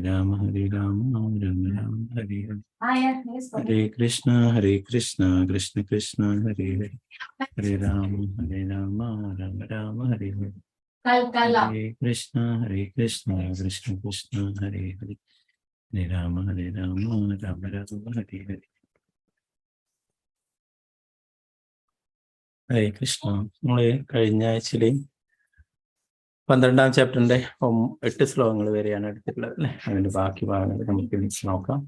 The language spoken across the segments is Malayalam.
Rama Hare Rama Rama Rama Hare Hare Hare Krishna Krishna Krishna Hare Hare Hare Rama Rama Rama Hare Hare Hare Krishna Krishna Krishna Hare Hare Hare Rama Rama Rama Hare Hare. ഹരേ കൃഷ്ണ. നമ്മള് കഴിഞ്ഞ ആഴ്ചയില് 12ാം ചാപ്റ്ററിന്റെ 8 ശ്ലോകങ്ങൾ വരെയാണ് എടുത്തിട്ടുള്ളത് അല്ലെ. അതിന്റെ ബാക്കി ഭാഗങ്ങൾ നമുക്ക് നോക്കാം.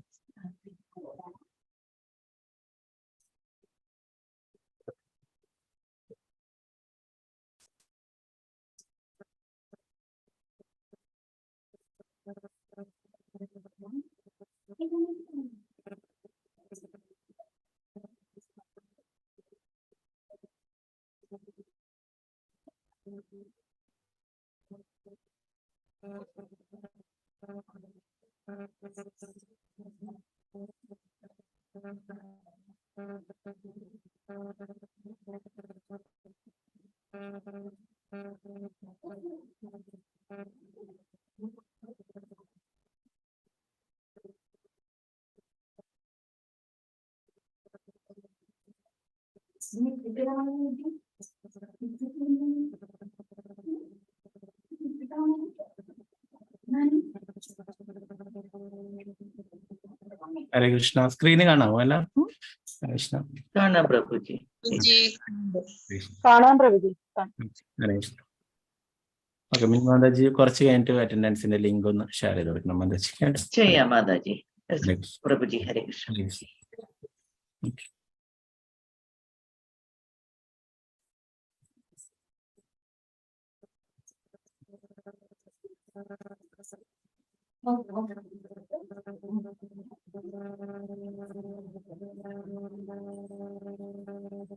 ഹരേ കൃഷ്ണ. സ്ക്രീന് കാണാമോ എല്ലാവർക്കും? കൃഷ്ണ കാണാം പ്രഭുജി. കാണാം പ്രഭുജി. ഹരേ കൃഷ്ണ. ഓക്കെ, മാതാജി കുറച്ച് കഴിഞ്ഞിട്ട് അറ്റൻഡൻസിന്റെ ലിങ്ക് ഒന്ന് ഷെയർ ചെയ്ത് കൊടുക്കണം മാതാജി. ചെയ്യാം മാതാജി. പ്രഭുജി ഹരേ കൃഷ്ണ.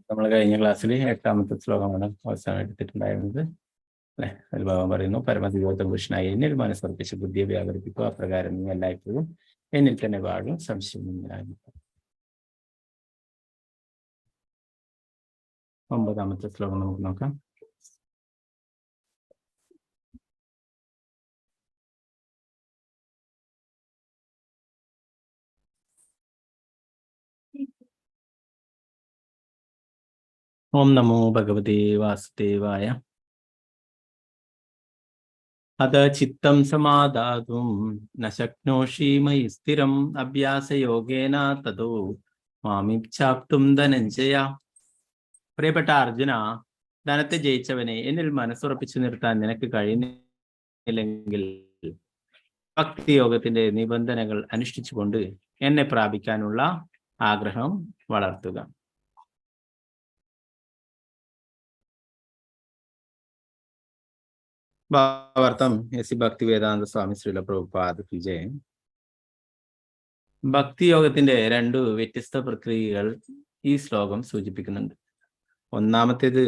നമ്മൾ കഴിഞ്ഞ ക്ലാസ്സിൽ 8ാമത്തെ ശ്ലോകമാണ് അവസാനം എടുത്തിട്ടുണ്ടായിരുന്നത് അല്ലെ. അതിൽ ഭഗവാൻ പറയുന്നു, പരമദിവ്യോത്തമ പുരുഷനായി എന്നിൽ മനസ്സർപ്പിച്ച് ബുദ്ധിയെ വ്യാപരിപ്പിക്കുക, അപ്രകാരം നീ എല്ലായ്പ്പോഴും എന്നിൽ തന്നെ വാഴും, സംശയമൊന്നുമില്ല. 9ാമത്തെ ശ്ലോകം നമുക്ക് നോക്കാം. ഓം നമോ ഭഗവതേ വാസുദേവായ. അത ചിത്തം സമാധാതും ന ശക്നോഷി മയി സ്ഥിരം അഭ്യാസയോഗേന തതോ മാമിച്ഛാപ്തും ധനഞ്ജയ. പ്രിയപ്പെട്ട അർജുന, ധനത്തെ ജയിച്ചവനെ, എന്നിൽ മനസ്സുറപ്പിച്ചു നിർത്താൻ നിനക്ക് കഴിയുന്നില്ലെങ്കിൽ ഭക്തിയോഗത്തിന്റെ നിബന്ധനകൾ അനുഷ്ഠിച്ചുകൊണ്ട് എന്നെ പ്രാപിക്കാനുള്ള ആഗ്രഹം വളർത്തുക. ഭാവാർത്ഥം എസ് ഭക്തി വേദാന്ത സ്വാമി ശ്രീല പ്രഭുപാദ് കി ജയ്. ഭക്തിയോഗത്തിന്റെ 2 വ്യത്യസ്ത പ്രക്രിയകൾ ഈ ശ്ലോകം സൂചിപ്പിക്കുന്നുണ്ട്. ഒന്നാമത്തേത്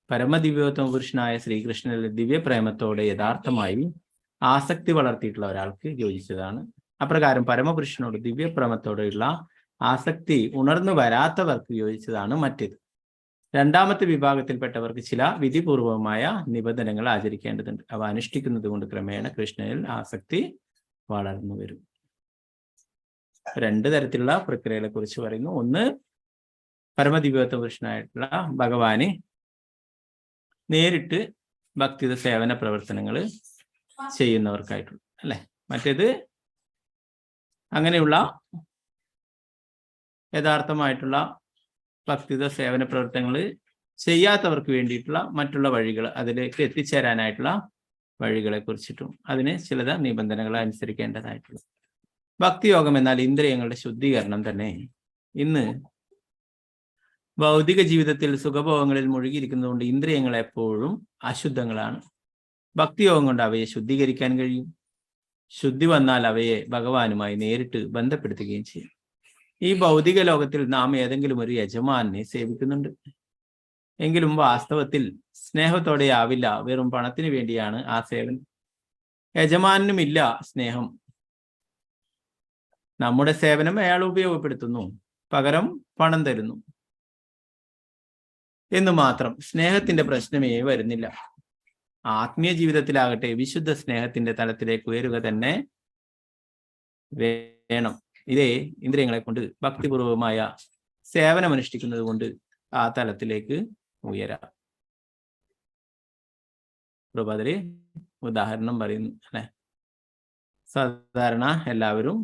പരമദിവ്യോത്തമ പുരുഷനായ ശ്രീകൃഷ്ണനിലെ ദിവ്യപ്രേമത്തോടെ യഥാർത്ഥമായി ആസക്തി വളർത്തിയിട്ടുള്ള ഒരാൾക്ക് യോജിച്ചതാണ്. അപ്രകാരം പരമപുരുഷനോട് ദിവ്യപ്രേമത്തോടെയുള്ള ആസക്തി ഉണർന്നു വരാത്തവർക്ക് യോജിച്ചതാണ് മറ്റേത്. 2ാമത്തെ വിഭാഗത്തിൽപ്പെട്ടവർക്ക് ചില വിധിപൂർവമായ നിബന്ധനകൾ ആചരിക്കേണ്ടതുണ്ട്. അവ അനുഷ്ഠിക്കുന്നത് കൊണ്ട് ക്രമേണ കൃഷ്ണനിൽ ആസക്തി വളർന്നു വരും. 2 തരത്തിലുള്ള പ്രക്രിയകളെ കുറിച്ച് പറയുന്നു. ഒന്ന്, പരമദിവ്യോത്തമ പുരുഷനായിട്ടുള്ള ഭഗവാനെ നേരിട്ട് ഭക്തിയുടെ സേവന പ്രവർത്തനങ്ങൾ ചെയ്യുന്നവർക്കായിട്ടുള്ള അല്ലെ. മറ്റേത് അങ്ങനെയുള്ള യഥാർത്ഥമായിട്ടുള്ള ഭക്തിയുടെ സേവന പ്രവർത്തനങ്ങൾ ചെയ്യാത്തവർക്ക് വേണ്ടിയിട്ടുള്ള മറ്റുള്ള വഴികൾ, അതിലേക്ക് എത്തിച്ചേരാനായിട്ടുള്ള വഴികളെ കുറിച്ചിട്ടും അതിന് ചില നിബന്ധനകൾ അനുസരിക്കേണ്ടതായിട്ടുള്ള. ഭക്തിയോഗം എന്നാൽ ഇന്ദ്രിയങ്ങളുടെ ശുദ്ധീകരണം തന്നെ. ഇന്ന് ഭൗതിക ജീവിതത്തിൽ സുഖഭോഗങ്ങളിൽ മുഴുകിയിരിക്കുന്നതുകൊണ്ട് ഇന്ദ്രിയങ്ങൾ എപ്പോഴും അശുദ്ധങ്ങളാണ്. ഭക്തിയോഗം കൊണ്ട് അവയെ ശുദ്ധീകരിക്കാൻ കഴിയും. ശുദ്ധി വന്നാൽ അവയെ ഭഗവാനുമായി നേരിട്ട് ബന്ധപ്പെടുത്തുകയും ചെയ്യും. ഈ ഭൗതിക ലോകത്തിൽ നാം ഏതെങ്കിലും ഒരു യജമാനെ സേവിക്കുന്നുണ്ട്. എങ്കിലും വാസ്തവത്തിൽ സ്നേഹത്തോടെ ആവില്ല, വെറും പണത്തിന് വേണ്ടിയാണ് ആ സേവനം. യജമാനുമില്ല സ്നേഹം. നമ്മുടെ സേവനം അയാൾ ഉപയോഗപ്പെടുത്തുന്നു, പകരം പണം തരുന്നു എന്ന് മാത്രം. സ്നേഹത്തിന്റെ പ്രശ്നമേ വരുന്നില്ല. ആത്മീയ ജീവിതത്തിലാകട്ടെ വിശുദ്ധ സ്നേഹത്തിന്റെ തലത്തിലേക്ക് ഉയരുക തന്നെ വേണം. ഇതേ ഇന്ദ്രിയങ്ങളെ കൊണ്ട് ഭക്തിപൂർവമായ സേവനമനുഷ്ഠിക്കുന്നത് കൊണ്ട് ആ തലത്തിലേക്ക് ഉയരാം. പ്രഭാതര് ഉദാഹരണം പറയുന്നു അല്ലെ. സാധാരണ എല്ലാവരും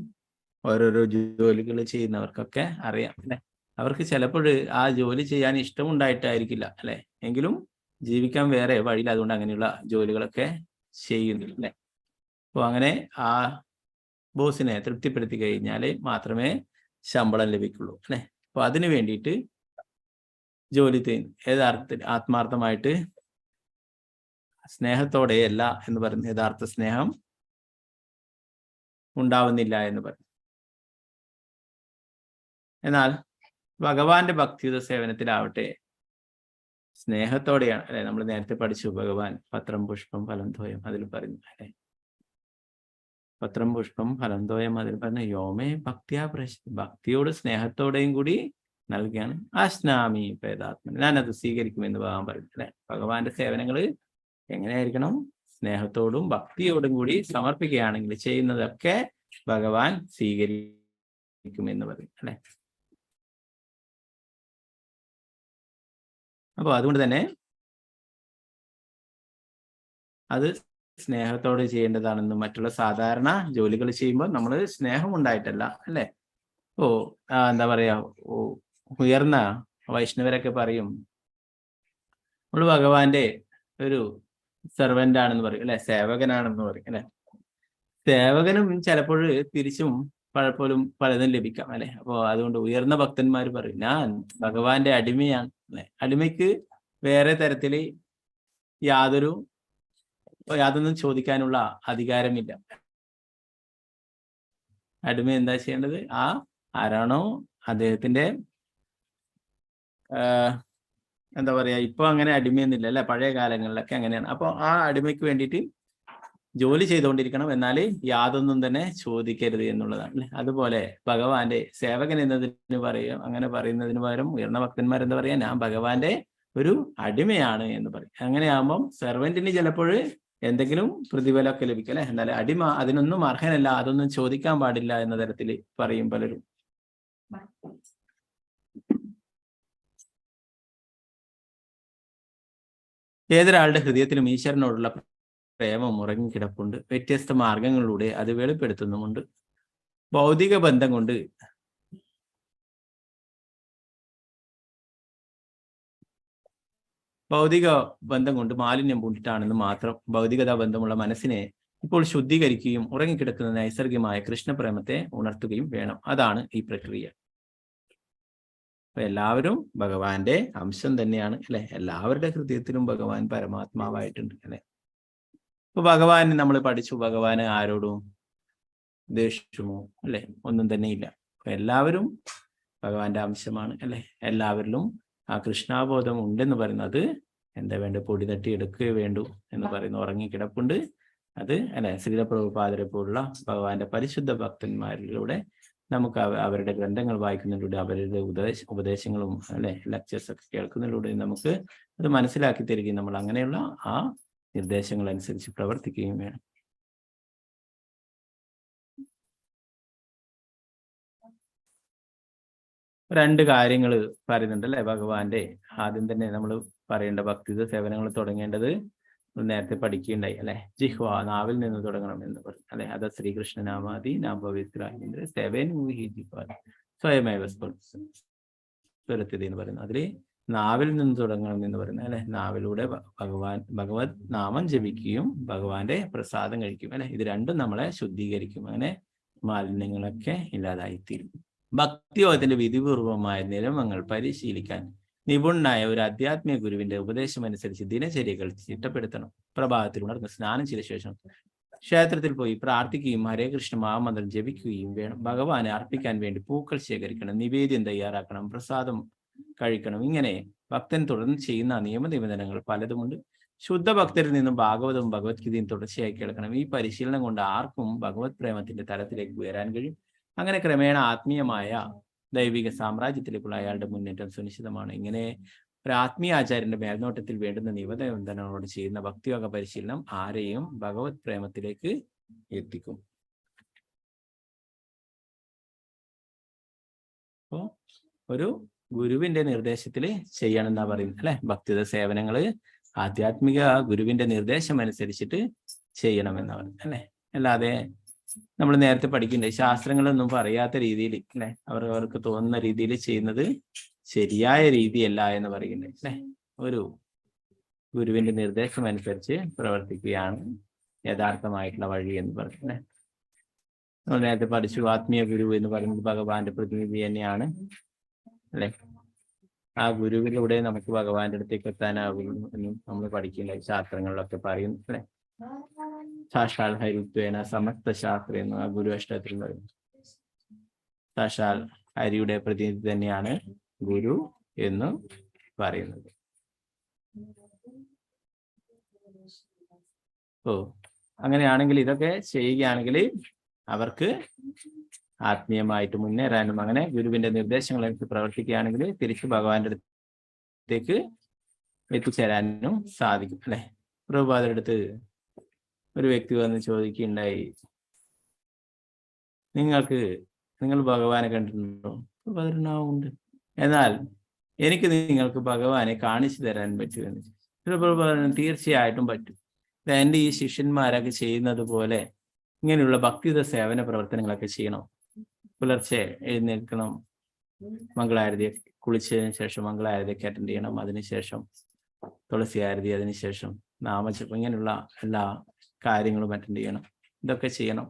ഓരോരോ ജോലികൾ ചെയ്യുന്നവർക്കൊക്കെ അറിയാം അല്ലെ. അവർക്ക് ചിലപ്പോൾ ആ ജോലി ചെയ്യാൻ ഇഷ്ടമുണ്ടായിട്ടായിരിക്കില്ല അല്ലെ, എങ്കിലും ജീവിക്കാൻ വേറെ വഴിയില്ല, അതുകൊണ്ട് അങ്ങനെയുള്ള ജോലികളൊക്കെ ചെയ്യുന്നു അല്ലെ. അപ്പോൾ അങ്ങനെ ആ ബോസിനെ തൃപ്തിപ്പെടുത്തി കഴിഞ്ഞാൽ മാത്രമേ ശമ്പളം ലഭിക്കുള്ളൂ അല്ലെ. അപ്പൊ അതിനു വേണ്ടിയിട്ട് ജോലി ചെയ്യുന്നു. യഥാർത്ഥത്തിൽ ആത്മാർത്ഥമായിട്ട് സ്നേഹത്തോടെയല്ല എന്ന് പറയുന്നത്, യഥാർത്ഥ സ്നേഹം ഉണ്ടാവുന്നില്ല എന്ന് പറയും. എന്നാൽ ഭഗവാന്റെ ഭക്തിയുത സേവനത്തിലാവട്ടെ സ്നേഹത്തോടെയാണ് അല്ലെ. നമ്മൾ നേരത്തെ പഠിച്ചു ഭഗവാൻ പത്രം പുഷ്പം ഫലം തോയം അതിൽ പറയുന്നു അല്ലെ. പത്രം പുഷ്പം ഫലം തോയം അതിൽ പറഞ്ഞ യോമേ ഭക്തിയാ ഭക്തിയോട് സ്നേഹത്തോടെയും കൂടി നൽകുകയാണ്. അശ്നാമി പേദാത്മൻ, ഞാനത് സ്വീകരിക്കുമെന്ന് ഭഗവാൻ പറയുന്നു അല്ലെ. ഭഗവാന്റെ സേവനങ്ങൾ എങ്ങനെയായിരിക്കണം? സ്നേഹത്തോടും ഭക്തിയോടും കൂടി സമർപ്പിക്കുകയാണെങ്കിൽ ചെയ്യുന്നതൊക്കെ ഭഗവാൻ സ്വീകരിക്കുമെന്ന് പറയും അല്ലെ. അപ്പോൾ അതുകൊണ്ട് തന്നെ അത് സ്നേഹത്തോടെ ചെയ്യേണ്ടതാണെന്ന്. മറ്റുള്ള സാധാരണ ജോലികൾ ചെയ്യുമ്പോൾ നമ്മൾ സ്നേഹം ഉണ്ടായിട്ടല്ല അല്ലെ. എന്താ പറയാ, ഉയർന്ന വൈഷ്ണവരൊക്കെ പറയും നമ്മൾ ഭഗവാന്റെ ഒരു സെർവന്റ് ആണെന്ന് പറയും അല്ലെ, സേവകനാണെന്ന് പറയും അല്ലെ. സേവകനും ചിലപ്പോൾ തിരിച്ചും പലപ്പോഴും പലതും ലഭിക്കാം അല്ലെ. അപ്പോൾ അതുകൊണ്ട് ഉയർന്ന ഭക്തന്മാർ പറയും ഞാൻ ഭഗവാന്റെ അടിമയാണ് അല്ലെ. അടിമയ്ക്ക് വേറെ തരത്തില് യാതൊന്നും ചോദിക്കാനുള്ള അധികാരമില്ല. അടിമ എന്താ ചെയ്യേണ്ടത്? ആരാണോ അദ്ദേഹത്തിന്റെ എന്താ പറയാ, ഇപ്പൊ അങ്ങനെ അടിമയൊന്നുമില്ല അല്ലെ, പഴയ കാലങ്ങളിലൊക്കെ അങ്ങനെയാണ്. അപ്പൊ ആ അടിമയ്ക്ക് വേണ്ടിയിട്ട് ജോലി ചെയ്തുകൊണ്ടിരിക്കണം, എന്നാൽ യാതൊന്നും തന്നെ ചോദിക്കരുത് എന്നുള്ളതാണ് അല്ലെ. അതുപോലെ ഭഗവാന്റെ സേവകൻ എന്നതിന് പറയും, അങ്ങനെ പറയുന്നതിന് പകരം ഉയർന്ന ഭക്തന്മാർ എന്താ പറയാ, ഞാൻ ഭഗവാന്റെ ഒരു അടിമയാണ് എന്ന് പറയും. അങ്ങനെയാകുമ്പം സെർവന്റിന് ചിലപ്പോൾ എന്തെങ്കിലും പ്രതിഫലമൊക്കെ ലഭിക്കും അല്ലെ. എന്നാൽ അടിമ അതിനൊന്നും അർഹനല്ല, അതൊന്നും ചോദിക്കാൻ പാടില്ല എന്ന തരത്തിൽ പറയും പലരും. ഏതൊരാളുടെ ഹൃദയത്തിലും ഈശ്വരനോടുള്ള പ്രേമം ഉറങ്ങിക്കിടപ്പുണ്ട്. വ്യത്യസ്ത മാർഗങ്ങളിലൂടെ അത് വെളിപ്പെടുത്തുന്നുമുണ്ട്. ഭൗതിക ബന്ധം കൊണ്ട് മാലിന്യം പൂണ്ടിട്ടാണെന്ന് മാത്രം ഭൗതികതാ ബന്ധമുള്ള മനസ്സിനെ ഇപ്പോൾ ശുദ്ധീകരിക്കുകയും ഉറങ്ങിക്കിടക്കുന്ന നൈസർഗികമായ കൃഷ്ണപ്രേമത്തെ ഉണർത്തുകയും വേണം. അതാണ് ഈ പ്രക്രിയ. അപ്പൊ എല്ലാവരും ഭഗവാന്റെ അംശം തന്നെയാണ് അല്ലെ. എല്ലാവരുടെ ഹൃദയത്തിലും ഭഗവാൻ പരമാത്മാവായിട്ടുണ്ട് അല്ലെ. ഇപ്പൊ ഭഗവാൻ നമ്മൾ പഠിച്ചു, ഭഗവാന് ആരോടും ദേഷ്യമോ അല്ലെ ഒന്നും തന്നെ ഇല്ല. അപ്പൊ എല്ലാവരും ഭഗവാന്റെ അംശമാണ് അല്ലെ. എല്ലാവരിലും ആ കൃഷ്ണാബോധം ഉണ്ടെന്ന് പറയുന്നത് എന്താ വേണ്ട, പൊടി തട്ടി എടുക്കുകയേ വേണ്ടു എന്ന് പറയുന്ന ഉറങ്ങിക്കിടപ്പുണ്ട്. അത് അല്ലെ ശ്രീല പ്രഭുപാദരെ പോലുള്ള ഭഗവാന്റെ പരിശുദ്ധ ഭക്തന്മാരിലൂടെ നമുക്ക് അവരുടെ ഗ്രന്ഥങ്ങൾ വായിക്കുന്നതിലൂടെ അവരുടെ ഉപദേശങ്ങളും അല്ലെ ലെക്ചേഴ്സ് ഒക്കെ കേൾക്കുന്നതിലൂടെ നമുക്ക് അത് മനസ്സിലാക്കി തരികയും നമ്മൾ അങ്ങനെയുള്ള ആ നിർദ്ദേശങ്ങൾ അനുസരിച്ച് പ്രവർത്തിക്കുകയും വേണം. രണ്ട് കാര്യങ്ങൾ പറയുന്നുണ്ട് അല്ലെ ഭഗവാന്റെ. ആദ്യം തന്നെ നമ്മൾ പറയേണ്ട ഭക്തിയുത സേവനങ്ങൾ തുടങ്ങേണ്ടത് നേരത്തെ പഠിക്കുകയുണ്ടായി അല്ലെ. ജിഹ്വ, നാവിൽ നിന്ന് തുടങ്ങണം എന്ന് പറയും അല്ലെ. അത് ശ്രീകൃഷ്ണനാമാദി നാമപവിത്ര സേവൻ സ്വയമേവ സ്വരത്തിഥി എന്ന് പറയുന്നത്. അതിൽ നാവിൽ നിന്ന് തുടങ്ങണം എന്ന് പറയുന്നത് അല്ലെ. നാവിലൂടെ ഭഗവത് നാമം ജപിക്കുകയും ഭഗവാന്റെ പ്രസാദം കഴിക്കും അല്ലെ. ഇത് രണ്ടും നമ്മളെ ശുദ്ധീകരിക്കും, അങ്ങനെ മാലിന്യങ്ങളൊക്കെ ഇല്ലാതായിത്തീരും. ഭക്തിയോഗത്തിന്റെ വിധിപൂർവമായ നിയമങ്ങൾ പരിശീലിക്കാൻ നിപുണനായ ഒരു ആധ്യാത്മിക ഗുരുവിന്റെ ഉപദേശം അനുസരിച്ച് ദിനചര്യകൾ ചിട്ടപ്പെടുത്തണം. പ്രഭാതത്തിൽ ഉണർന്ന് സ്നാനം ചെയ്ത ശേഷം ക്ഷേത്രത്തിൽ പോയി പ്രാർത്ഥിക്കുകയും ഹരേ കൃഷ്ണ മഹാമന്ത്രം ജപിക്കുകയും വേണം. ഭഗവാനെ അർപ്പിക്കാൻ വേണ്ടി പൂക്കൾ ശേഖരിക്കണം, നിവേദ്യം തയ്യാറാക്കണം, പ്രസാദം കഴിക്കണം. ഇങ്ങനെ ഭക്തൻ തുടർന്ന് ചെയ്യുന്ന നിയമനിബന്ധനകൾ പലതുമുണ്ട്. ശുദ്ധ ഭക്തരിൽ നിന്നും ഭാഗവതവും ഭഗവത്ഗീതയും തുടർച്ചയായി കേൾക്കണം. ഈ പരിശീലനം കൊണ്ട് ആർക്കും ഭഗവത് പ്രേമത്തിന്റെ തലത്തിലേക്ക് ഉയരാൻ കഴിയും. അങ്ങനെ ക്രമേണ ആത്മീയമായ ദൈവിക സാമ്രാജ്യത്തിലേക്കുള്ള അയാളുടെ മുന്നേറ്റം സുനിശ്ചിതമാണ്. ഇങ്ങനെ ഒരു ആത്മീയ ആചാര്യന്റെ മേൽനോട്ടത്തിൽ വേണ്ടുന്ന നിബന്ധനകളോട് ചെയ്യുന്ന ഭക്തിയോഗ പരിശീലനം ആരെയും ഭഗവത് പ്രേമത്തിലേക്ക് എത്തിക്കും. അപ്പോ ഒരു ഗുരുവിന്റെ നിർദ്ദേശത്തിൽ ചെയ്യണം എന്നാ പറയുന്നത് അല്ലെ. ഭക്തിയുത സേവനങ്ങള് ആധ്യാത്മിക ഗുരുവിന്റെ നിർദ്ദേശം അനുസരിച്ചിട്ട് ചെയ്യണമെന്നാ പറയുന്നത് അല്ലെ. അല്ലാതെ നമ്മൾ നേരത്തെ പഠിക്കണ്ടേ ശാസ്ത്രങ്ങളൊന്നും പറയാത്ത രീതിയിൽ അല്ലെ അവർക്ക് തോന്നുന്ന രീതിയിൽ ചെയ്യുന്നത് ശരിയായ രീതിയല്ല എന്ന് പറയുന്നത് അല്ലെ. ഒരു ഗുരുവിന്റെ നിർദ്ദേശം അനുസരിച്ച് പ്രവർത്തിക്കുകയാണ് യഥാർത്ഥമായിട്ടുള്ള വഴി എന്ന് പറയുന്നത്. നമ്മൾ നേരത്തെ പഠിച്ചു ആത്മീയ ഗുരു എന്ന് പറയുന്നത് ഭഗവാന്റെ പ്രതിനിധി തന്നെയാണ് അല്ലെ. ആ ഗുരുവിലൂടെ നമുക്ക് ഭഗവാന്റെ അടുത്തേക്ക് എത്താനാകുന്നു എന്നും നമ്മൾ പഠിക്കില്ല ശാസ്ത്രങ്ങളിലൊക്കെ പറയുന്നു അല്ലെ. സാക്ഷാൽ ഹരിത്വേന സമസ്ത ശാസ്ത്ര എന്ന് ആ ഗുരു അഷ്ടത്തിൽ പറയുന്നു. സാക്ഷാൽ ഹരിയുടെ പ്രതിനിധി തന്നെയാണ് ഗുരു എന്ന് പറയുന്നത്. അങ്ങനെയാണെങ്കിൽ ഇതൊക്കെ ചെയ്യുകയാണെങ്കിൽ അവർക്ക് ആത്മീയമായിട്ട് മുന്നേറാനും അങ്ങനെ ഗുരുവിന്റെ നിർദ്ദേശങ്ങളനുസരിച്ച് പ്രവർത്തിക്കുകയാണെങ്കിൽ തിരിച്ച് ഭഗവാന്റെ അടുത്തേക്ക് എത്തിച്ചേരാനും സാധിക്കും അല്ലെ. പ്രഭുപാദരുടെ അടുത്ത് ഒരു വ്യക്തി വന്ന് ചോദിക്കുകയുണ്ടായി, നിങ്ങൾ ഭഗവാനെ കണ്ടിട്ടുണ്ടോ? ഉണ്ട്. എന്നാൽ എനിക്ക് നിങ്ങൾക്ക് ഭഗവാനെ കാണിച്ചു തരാൻ പറ്റുമെന്ന്. പ്രഭുപാദൻ തീർച്ചയായിട്ടും പറ്റും. എൻ്റെ ഈ ശിഷ്യന്മാരൊക്കെ ചെയ്യുന്നത് പോലെ ഇങ്ങനെയുള്ള ഭക്തിയുത സേവന പ്രവർത്തനങ്ങളൊക്കെ ചെയ്യണം. പുലർച്ചെ എഴുന്നേൽക്കണം, മംഗളാരതി കുളിച്ചതിന് ശേഷം മംഗളാരതിയൊക്കെ അറ്റൻഡ് ചെയ്യണം, അതിനുശേഷം തുളസി ആരതി, അതിനുശേഷം നാമജപം, ഇങ്ങനെയുള്ള എല്ലാ കാര്യങ്ങളും അറ്റൻഡ് ചെയ്യണം. ഇതൊക്കെ ചെയ്യണം.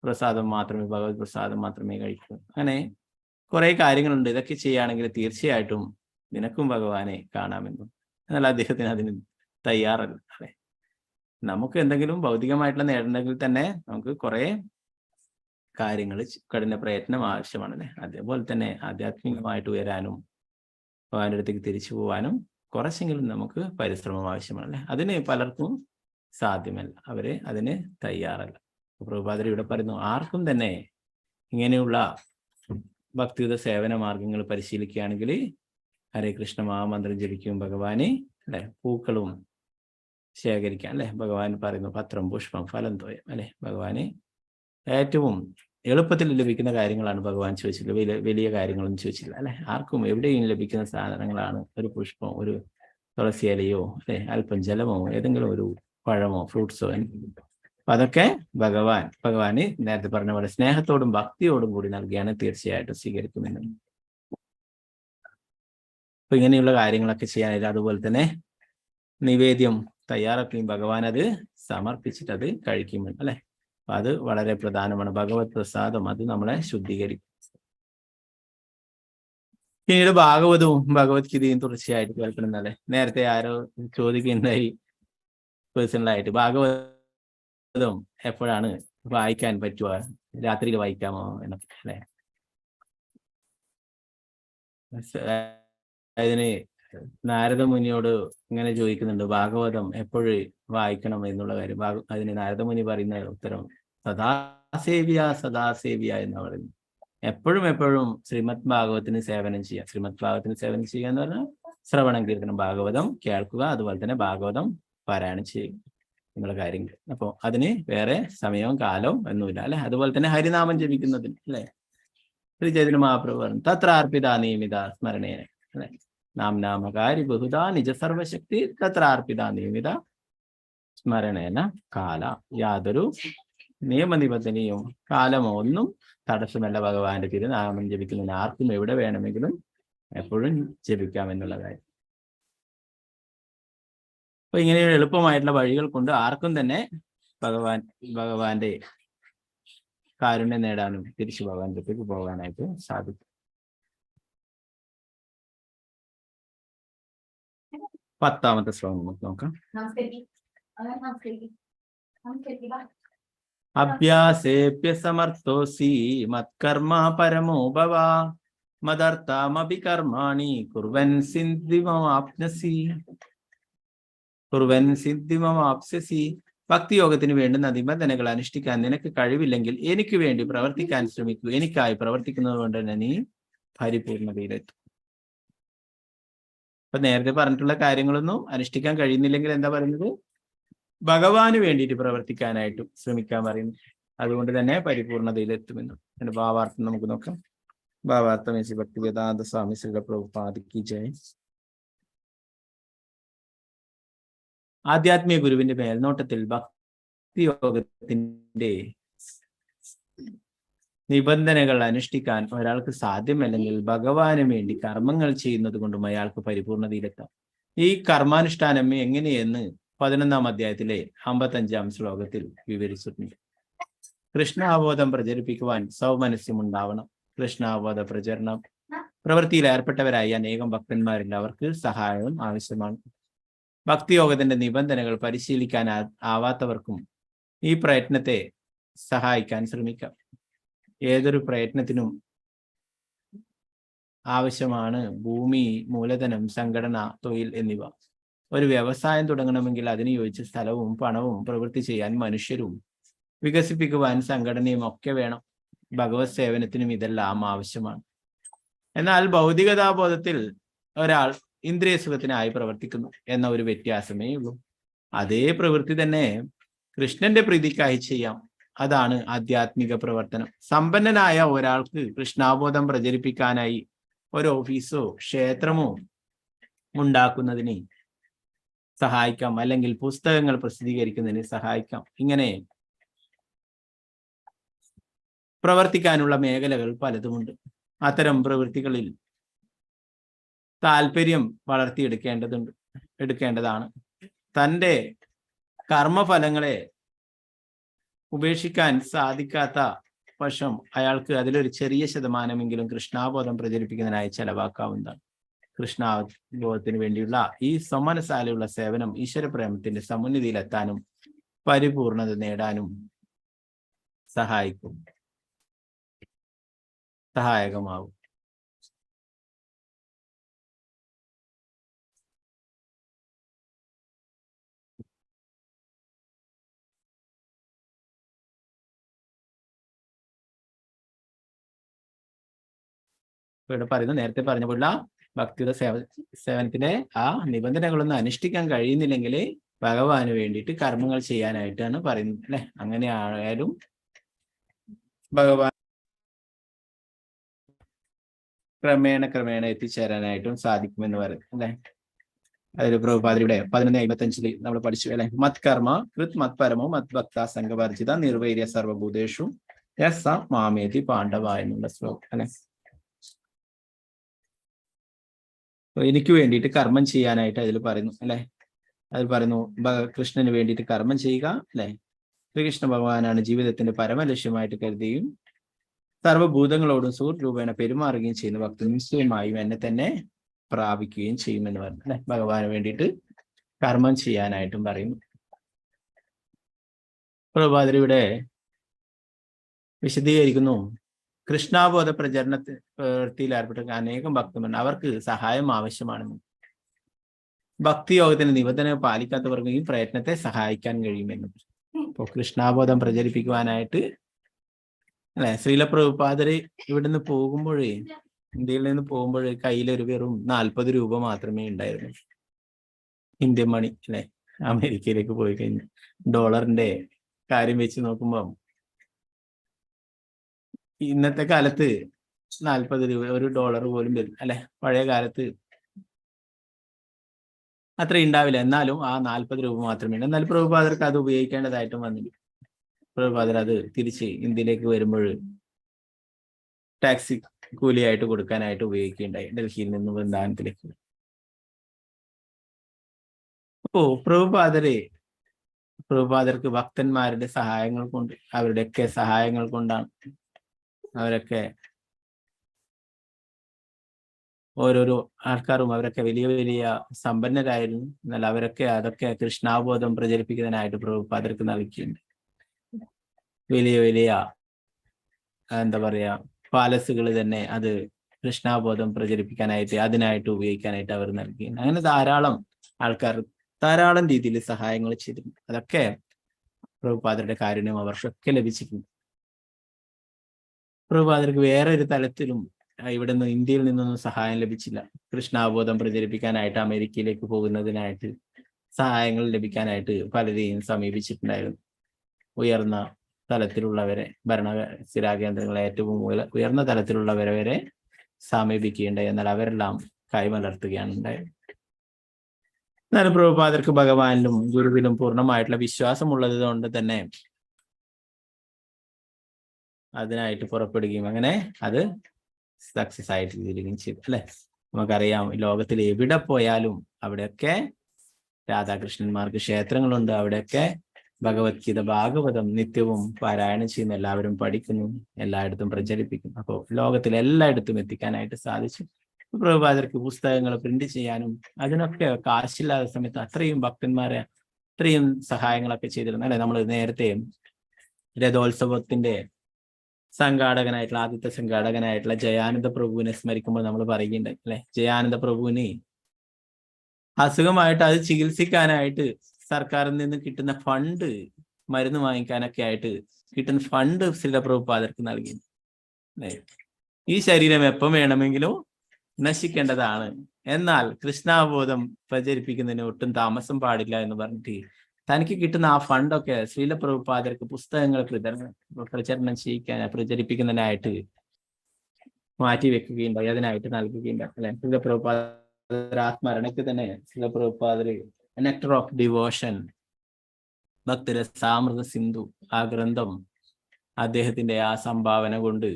പ്രസാദം മാത്രമേ ഭഗവത് പ്രസാദം മാത്രമേ കഴിക്കൂ. അങ്ങനെ കുറെ കാര്യങ്ങളുണ്ട്. ഇതൊക്കെ ചെയ്യുകയാണെങ്കിൽ തീർച്ചയായിട്ടും നിനക്കും ഭഗവാനെ കാണാമെന്നും. എന്നാൽ അദ്ദേഹത്തിന് അതിന് തയ്യാറല്ല അല്ലെ. നമുക്ക് എന്തെങ്കിലും ഭൗതികമായിട്ടുള്ള നേടണമെങ്കിൽ തന്നെ നമുക്ക് കുറെ കാര്യങ്ങൾ കഠിന പ്രയത്നം ആവശ്യമാണല്ലേ. അതേപോലെ തന്നെ ആധ്യാത്മികമായിട്ട് ഉയരാനും ഭഗവാന്റെ അടുത്തേക്ക് തിരിച്ചു പോകാനും കുറച്ചെങ്കിലും നമുക്ക് പരിശ്രമം ആവശ്യമാണല്ലേ. അതിന് പലർക്കും സാധ്യമല്ല, അവര് അതിന് തയ്യാറല്ല. പ്രഭുപാദർ ഇവിടെ പറയുന്നു, ആർക്കും തന്നെ ഇങ്ങനെയുള്ള ഭക്തിയുത സേവന മാർഗങ്ങൾ പരിശീലിക്കുകയാണെങ്കിൽ ഹരേ കൃഷ്ണ മഹാമന്ത്രം ജപിക്കും, ഭഗവാനെ അല്ലെ പൂക്കളും ശേഖരിക്കാം അല്ലെ. ഭഗവാൻ പറയുന്നു പത്രം പുഷ്പം ഫലം തോയം അല്ലെ. ഭഗവാന് ഏറ്റവും എളുപ്പത്തിൽ ലഭിക്കുന്ന കാര്യങ്ങളാണ് ഭഗവാൻ ചോദിച്ചില്ല, വലിയ കാര്യങ്ങളൊന്നും ചോദിച്ചില്ല അല്ലെ. ആർക്കും എവിടെയും ലഭിക്കുന്ന സാധനങ്ങളാണ് ഒരു പുഷ്പം, ഒരു തുളസി ഇലയോ അല്ലെ, അല്പം ജലമോ, ഏതെങ്കിലും ഒരു പഴമോ ഫ്രൂട്ട്സോ. അപ്പൊ അതൊക്കെ ഭഗവാന് നേരത്തെ പറഞ്ഞ പോലെ സ്നേഹത്തോടും ഭക്തിയോടും കൂടി നൽകിയാണ് തീർച്ചയായിട്ടും സ്വീകരിക്കുമെന്ന്. അപ്പൊ ഇങ്ങനെയുള്ള കാര്യങ്ങളൊക്കെ ചെയ്യാനില്ല. അതുപോലെ തന്നെ നിവേദ്യം തയ്യാറാക്കുകയും ഭഗവാൻ അത് സമർപ്പിച്ചിട്ട് അത് കഴിക്കുമെന്ന് അല്ലെ. അപ്പൊ അത് വളരെ പ്രധാനമാണ്. ഭഗവത് പ്രസാദം അത് നമ്മളെ ശുദ്ധീകരിക്കും. പിന്നീട് ഭാഗവതവും ഭഗവത്ഗീതയും തുടർച്ചയായിട്ട് കേൾക്കണം അല്ലെ. നേരത്തെ ആരോ ചോദിക്കുകയുണ്ടായി പേഴ്സണലായിട്ട്, ഭാഗവതം എപ്പോഴാണ് വായിക്കാൻ പറ്റുക, രാത്രിയിൽ വായിക്കാമോ എന്നൊക്കെ അല്ലെ. അതിന് നാരദ മുനിയോട് ഇങ്ങനെ ചോദിക്കുന്നുണ്ട്, ഭാഗവതം എപ്പോഴും വായിക്കണം എന്നുള്ള കാര്യം. അതിന് നാരദ മുനി പറയുന്ന ഉത്തരം സദാസേവ്യ എന്ന് പറയുന്നു. എപ്പോഴും ശ്രീമദ് ഭാഗവത്തിന് സേവനം ചെയ്യുക. ശ്രീമദ് ഭാഗവത്തിന് സേവനം ചെയ്യുക എന്ന് പറഞ്ഞാൽ ശ്രവണം കീർത്തനം ഭാഗവതം കേൾക്കുക, അതുപോലെ തന്നെ ഭാഗവതം പാരായണം ചെയ്യുക എന്നുള്ള കാര്യങ്ങൾ. അപ്പോൾ അതിന് വേറെ സമയവും കാലവും ഒന്നുമില്ല അല്ലെ. അതുപോലെ തന്നെ ഹരിനാമം ജപിക്കുന്നതിന് അല്ലെ. ശ്രീ ചൈതന്യ മഹാപ്രഭു പറഞ്ഞു, തത്ര അർപ്പിത നിയമിത സ്മരണേന അല്ലെ. നാംനാമകാരി ബഹുദാ നിജ സർവശക്തി തത്ര അർപ്പിത നിയമിത സ്മരണേന കാല. യാതൊരു നിയമനിബന്ധനയും കാലമോ ഒന്നും തടസ്സമല്ല ഭഗവാന്റെ തിരുനാമം ജപിക്കുന്നതിന്. ആർക്കും എവിടെ വേണമെങ്കിലും എപ്പോഴും ജപിക്കാം എന്നുള്ള കാര്യം. അപ്പൊ ഇങ്ങനെ എളുപ്പമായിട്ടുള്ള വഴികൾ കൊണ്ട് ആർക്കും തന്നെ ഭഗവാന്റെ കാരുണ്യം നേടാനും തിരിച്ചു ഭഗവാന്റെ അടുത്തേക്ക് പോകാനായിട്ട് സാധിക്കും. 10ാമത്തെ ശ്ലോകം നമുക്ക് നോക്കാം. അഭ്യാസേപ്യ സമർത്ഥോസി മത്കർമ്മ പരമോ ഭവ മദർത്ഥാമപി കർമാണി കുർവൻ സിദ്ധിമവാപ്സ്യസി. ഭക്തിയോഗത്തിന് വേണ്ടുന്ന നിബന്ധനകൾ അനുഷ്ഠിക്കാൻ നിനക്ക് കഴിവില്ലെങ്കിൽ എനിക്ക് വേണ്ടി പ്രവർത്തിക്കാൻ ശ്രമിക്കൂ. എനിക്കായി പ്രവർത്തിക്കുന്നത് കൊണ്ട് തന്നെ നീ പരിപൂർണതയിലെത്തും. അപ്പൊ നേരത്തെ പറഞ്ഞിട്ടുള്ള കാര്യങ്ങളൊന്നും അനുഷ്ഠിക്കാൻ കഴിയുന്നില്ലെങ്കിൽ എന്താ പറയുന്നത്? ഭഗവാന് വേണ്ടിയിട്ട് പ്രവർത്തിക്കാനായിട്ടും ശ്രമിക്കാൻ പറയുന്നു. അതുകൊണ്ട് തന്നെ പരിപൂർണതയിലെത്തുമെന്നും. അതിന്റെ ഭാവാർത്ഥം നമുക്ക് നോക്കാം. ഭാവാർത്ഥമേശി ഭക്തിവേദാന്ത സ്വാമി ശ്രീല പ്രഭുപാദിക്ക് ജയ്. ആധ്യാത്മിക ഗുരുവിന്റെ മേൽനോട്ടത്തിൽ ഭക്തിയോഗത്തിന്റെ നിബന്ധനകൾ അനുഷ്ഠിക്കാൻ ഒരാൾക്ക് സാധ്യമല്ലെങ്കിൽ ഭഗവാന് വേണ്ടി കർമ്മങ്ങൾ ചെയ്യുന്നത് കൊണ്ടും അയാൾക്ക് പരിപൂർണതയിലെത്താം. ഈ കർമാനുഷ്ഠാനം എങ്ങനെയെന്ന് 11-ാം അധ്യായത്തിലെ 55-ാം ശ്ലോകത്തിൽ വിവരിച്ചിട്ടുണ്ട്. കൃഷ്ണാവബോധം പ്രചരിപ്പിക്കുവാൻ സൗമനസ്യമുണ്ടാവണം. കൃഷ്ണാവബോധ പ്രചരണം പ്രവൃത്തിയിൽ ഏർപ്പെട്ടവരായി അനേകം ഭക്തന്മാരുണ്ട്. അവർക്ക് സഹായവും ആവശ്യമാണ്. ഭക്തിയോഗത്തിന്റെ നിബന്ധനകൾ പരിശീലിക്കാൻ ആവാത്തവർക്കും ഈ പ്രയത്നത്തെ സഹായിക്കാൻ ശ്രമിക്കാം. ഏതൊരു പ്രയത്നത്തിനും ആവശ്യമാണ് ഭൂമി, മൂലധനം, സംഘടന, തൊഴിൽ എന്നിവ. ഒരു വ്യവസായം തുടങ്ങണമെങ്കിൽ അതിന് യോജിച്ച സ്ഥലവും പണവും പ്രവൃത്തി ചെയ്യാൻ മനുഷ്യരും വികസിപ്പിക്കുവാൻ സംഘടനയും ഒക്കെ വേണം. ഭഗവത് സേവനത്തിനും ഇതെല്ലാം ആവശ്യമാണ്. എന്നാൽ ഭൗതികതാബോധത്തിൽ ഒരാൾ ഇന്ദ്രിയ സുഖത്തിനായി പ്രവർത്തിക്കുന്നു എന്ന ഒരു വ്യത്യാസമേ ഉള്ളൂ. അതേ പ്രവൃത്തി തന്നെ കൃഷ്ണന്റെ പ്രീതിക്കായി ചെയ്യാം. അതാണ് ആധ്യാത്മിക പ്രവർത്തനം. സമ്പന്നനായ ഒരാൾക്ക് കൃഷ്ണാബോധം പ്രചരിപ്പിക്കാനായി ഒരു ഓഫീസോ ക്ഷേത്രമോ ഉണ്ടാക്കുന്നതിന് സഹായിക്കാം, അല്ലെങ്കിൽ പുസ്തകങ്ങൾ പ്രസിദ്ധീകരിക്കുന്നതിന് സഹായിക്കാം. ഇങ്ങനെ പ്രവർത്തിക്കാനുള്ള മേഖലകൾ പലതുമുണ്ട്. അത്തരം പ്രവൃത്തികളിൽ താല്പര്യം എടുക്കേണ്ടതാണ്. തൻ്റെ കർമ്മഫലങ്ങളെ ഉപേക്ഷിക്കാൻ സാധിക്കാത്ത പക്ഷം അയാൾക്ക് അതിലൊരു ചെറിയ ശതമാനമെങ്കിലും കൃഷ്ണാബോധം പ്രചരിപ്പിക്കുന്നതിനായി ചെലവാക്കാവുന്നതാണ്. കൃഷ്ണാബോധത്തിന് വേണ്ടിയുള്ള ഈ സമ്മനസാലുള്ള സേവനം ഈശ്വരപ്രേമത്തിന്റെ സമുന്നതിയിലെത്താനും പരിപൂർണത നേടാനും സഹായകമാവും. ഇവിടെ പറയുന്നത് നേരത്തെ പറഞ്ഞ പോലുള്ള ഭക്തിയുടെ സേവനത്തിന്റെ ആ നിബന്ധനകളൊന്നും അനുഷ്ഠിക്കാൻ കഴിയുന്നില്ലെങ്കിൽ ഭഗവാന് വേണ്ടിയിട്ട് കർമ്മങ്ങൾ ചെയ്യാനായിട്ടാണ് പറയുന്നത്, അല്ലെ? അങ്ങനെ ആയാലും ഭഗവാൻ ക്രമേണ എത്തിച്ചേരാനായിട്ടും സാധിക്കുമെന്ന് പറയുന്നത്, അല്ലെ? അതൊരു പ്രഭുപാദരുടെ 11:55 നമ്മൾ പഠിച്ചു, അല്ലെ? മത് കർമ്മ കൃത് മത് പരമോ മത് ഭക്ത സംഘവർജിത നിർവൈര്യ സർവഭൂതേഷു യസ മാമേതി പാണ്ഡവ എന്നുള്ള ശ്ലോകം, അല്ലെ? എനിക്ക് വേണ്ടിയിട്ട് കർമ്മം ചെയ്യാനായിട്ട് അതിൽ പറയുന്നു, അല്ലെ? അതിൽ പറയുന്നു കൃഷ്ണന് വേണ്ടിയിട്ട് കർമ്മം ചെയ്യുക, അല്ലെ? ശ്രീകൃഷ്ണ ഭഗവാനാണ് ജീവിതത്തിന്റെ പരമലക്ഷ്യമായിട്ട് കരുതുകയും സർവ്വഭൂതങ്ങളോടും സുഹൃത്ത് രൂപേണ പെരുമാറുകയും ചെയ്യുന്ന ഭക്തൻ നിശ്ചയമായും എന്നെ തന്നെ പ്രാപിക്കുകയും ചെയ്യുമെന്ന് പറഞ്ഞു, അല്ലെ? ഭഗവാന് വേണ്ടിയിട്ട് കർമ്മം ചെയ്യാനായിട്ടും പറയുന്നു. പ്രഭുപാദരിവിടെ വിശദീകരിക്കുന്നു. കൃഷ്ണാബോധ പ്രവൃത്തിയിൽ ഏർപ്പെട്ട അനേകം ഭക്തന്മാർ, അവർക്ക് സഹായം ആവശ്യമാണെന്ന്. ഭക്തിയോഗത്തിന്റെ നിബന്ധന പാലിക്കാത്തവർക്ക് ഈ പ്രയത്നത്തെ സഹായിക്കാൻ കഴിയുമെന്ന്. ഇപ്പോൾ കൃഷ്ണാബോധം പ്രചരിപ്പിക്കുവാനായിട്ട്, അല്ലെ, ശ്രീല പ്രഭുപാദര് ഇവിടുന്ന് പോകുമ്പോഴേ, ഇന്ത്യയിൽ നിന്ന് പോകുമ്പോൾ കയ്യിലൊരു വെറും 40 രൂപ മാത്രമേ ഉണ്ടായിരുന്നു. ഇന്ത്യൻ മണി, അല്ലെ? അമേരിക്കയിലേക്ക് പോയി കഴിഞ്ഞു ഡോളറിന്റെ കാര്യം വെച്ച് നോക്കുമ്പോൾ ഇന്നത്തെ കാലത്ത് 40 രൂപ, $1 പോലും വരും, അല്ലെ? പഴയ കാലത്ത് അത്ര ഉണ്ടാവില്ല. എന്നാലും ആ 40 രൂപ മാത്രമേ ഉള്ളൂ. എന്നാൽ പ്രഭുപാദർക്ക് അത് ഉപയോഗിക്കേണ്ടതായിട്ടും വന്നില്ല. പ്രഭുപാദർ അത് തിരിച്ച് ഇന്ത്യയിലേക്ക് വരുമ്പോൾ ടാക്സി കൂലിയായിട്ട് കൊടുക്കാനായിട്ട് ഉപയോഗിക്കുകയുണ്ടായി, ഡൽഹിയിൽ നിന്ന് വൃന്ദാവനത്തിലേക്ക്. അപ്പോ പ്രഭുപാദർക്ക് ഭക്തന്മാരുടെ സഹായങ്ങൾ കൊണ്ട്, അവരുടെയൊക്കെ സഹായങ്ങൾ കൊണ്ടാണ് അവരൊക്കെ ഓരോരോ ആൾക്കാരും അവരൊക്കെ വലിയ വലിയ സമ്പന്നരായിരുന്നു. എന്നാൽ അവരൊക്കെ അതൊക്കെ കൃഷ്ണാബോധം പ്രചരിപ്പിക്കുന്നതിനായിട്ട് പ്രഭുപാദർക്ക് നൽകിയിട്ടുണ്ട്. വലിയ വലിയ എന്താ പറയാ പാലസുകൾ തന്നെ അത് കൃഷ്ണാബോധം പ്രചരിപ്പിക്കാനായിട്ട് അതിനായിട്ട് ഉപയോഗിക്കാനായിട്ട് അവർ നൽകി. അങ്ങനെ ധാരാളം ആൾക്കാർ ധാരാളം രീതിയിൽ സഹായങ്ങൾ ചെയ്തിട്ടുണ്ട്. അതൊക്കെ പ്രഭുപാദരുടെ കാരുണ്യം അവർക്കൊക്കെ ലഭിച്ചിട്ടുണ്ട്. പ്രഭുപാദർക്ക് വേറെ ഒരു തലത്തിലും ഇവിടുന്ന് ഇന്ത്യയിൽ നിന്നൊന്നും സഹായം ലഭിച്ചില്ല. കൃഷ്ണാബോധം പ്രചരിപ്പിക്കാനായിട്ട് അമേരിക്കയിലേക്ക് പോകുന്നതിനായിട്ട് സഹായങ്ങൾ ലഭിക്കാനായിട്ട് പലരെയും സമീപിച്ചിട്ടുണ്ടായിരുന്നു. ഉയർന്ന തലത്തിലുള്ളവരെ, ഭരണ സ്ഥിരാകേന്ദ്രങ്ങളെ ഏറ്റവും ഉയർന്ന തലത്തിലുള്ളവരെ വരെ സമീപിക്കുകയുണ്ടായി. എന്നാൽ അവരെല്ലാം കൈമലർത്തുകയാണ് ഉണ്ടായത്. എന്നാലും പ്രഭുപാദർക്ക് ഭഗവാനിലും ഗുരുവിലും പൂർണ്ണമായിട്ടുള്ള വിശ്വാസമുള്ളത് കൊണ്ട് തന്നെ അതിനായിട്ട് പുറപ്പെടുകയും അങ്ങനെ അത് സക്സസ് ആയിട്ട് തീരുകയും ചെയ്തു അല്ലെ. നമുക്കറിയാം, ലോകത്തിൽ എവിടെ പോയാലും അവിടെയൊക്കെ രാധാകൃഷ്ണന്മാർക്ക് ക്ഷേത്രങ്ങളുണ്ട്. അവിടെയൊക്കെ ഭഗവത്ഗീത, ഭാഗവതം നിത്യവും പാരായണം ചെയ്യുന്നു, എല്ലാവരും പഠിക്കുന്നു, എല്ലായിടത്തും പ്രചരിപ്പിക്കുന്നു. അപ്പോൾ ലോകത്തിൽ എല്ലായിടത്തും എത്തിക്കാനായിട്ട് സാധിച്ചു. പ്രഭുപാദർക്ക് പുസ്തകങ്ങൾ പ്രിന്റ് ചെയ്യാനും അതിനൊക്കെ കാശില്ലാത്ത സമയത്ത് അത്രയും ഭക്തന്മാരെ അത്രയും സഹായങ്ങളൊക്കെ ചെയ്തിരുന്നു അല്ലെ. നമ്മൾ നേരത്തെ രഥോത്സവത്തിന്റെ ആദ്യത്തെ സംഘാടകനായിട്ടുള്ള ജയാനന്ദ പ്രഭുവിനെ സ്മരിക്കുമ്പോൾ നമ്മൾ പറയുകയുണ്ടായി അല്ലെ. ജയാനന്ദ പ്രഭുവിന് അസുഖമായിട്ട് അത് ചികിത്സിക്കാനായിട്ട് സർക്കാരിൽ നിന്ന് കിട്ടുന്ന ഫണ്ട്, മരുന്ന് വാങ്ങിക്കാനൊക്കെ ആയിട്ട് കിട്ടുന്ന ഫണ്ട് ശ്രീല പ്രഭുപാദർക്ക് നൽകി. ഈ ശരീരം എപ്പം വേണമെങ്കിലും നശിക്കേണ്ടതാണ്, എന്നാൽ കൃഷ്ണാബോധം പ്രചരിപ്പിക്കുന്നതിന് ഒട്ടും താമസം പാടില്ല എന്ന് പറഞ്ഞിട്ട് തനിക്ക് കിട്ടുന്ന ആ ഫണ്ടൊക്കെ ശ്രീല പ്രഭുപാദർക്ക് പുസ്തകങ്ങൾ പ്രചരിപ്പിക്കുന്നതിനായിട്ട് മാറ്റി വെക്കുകയുണ്ടായി, അതിനായിട്ട് നൽകുകയുണ്ടായി അല്ലെ. ശ്രീല പ്രഭുപാദ ആത്മരണയ്ക്ക് തന്നെ ശ്രീല പ്രഭുപാദര് nectar of devotion, Bhaktirasamrita Sindhu, ആ ഗ്രന്ഥം അദ്ദേഹത്തിന്റെ ആ സംഭാവന കൊണ്ട്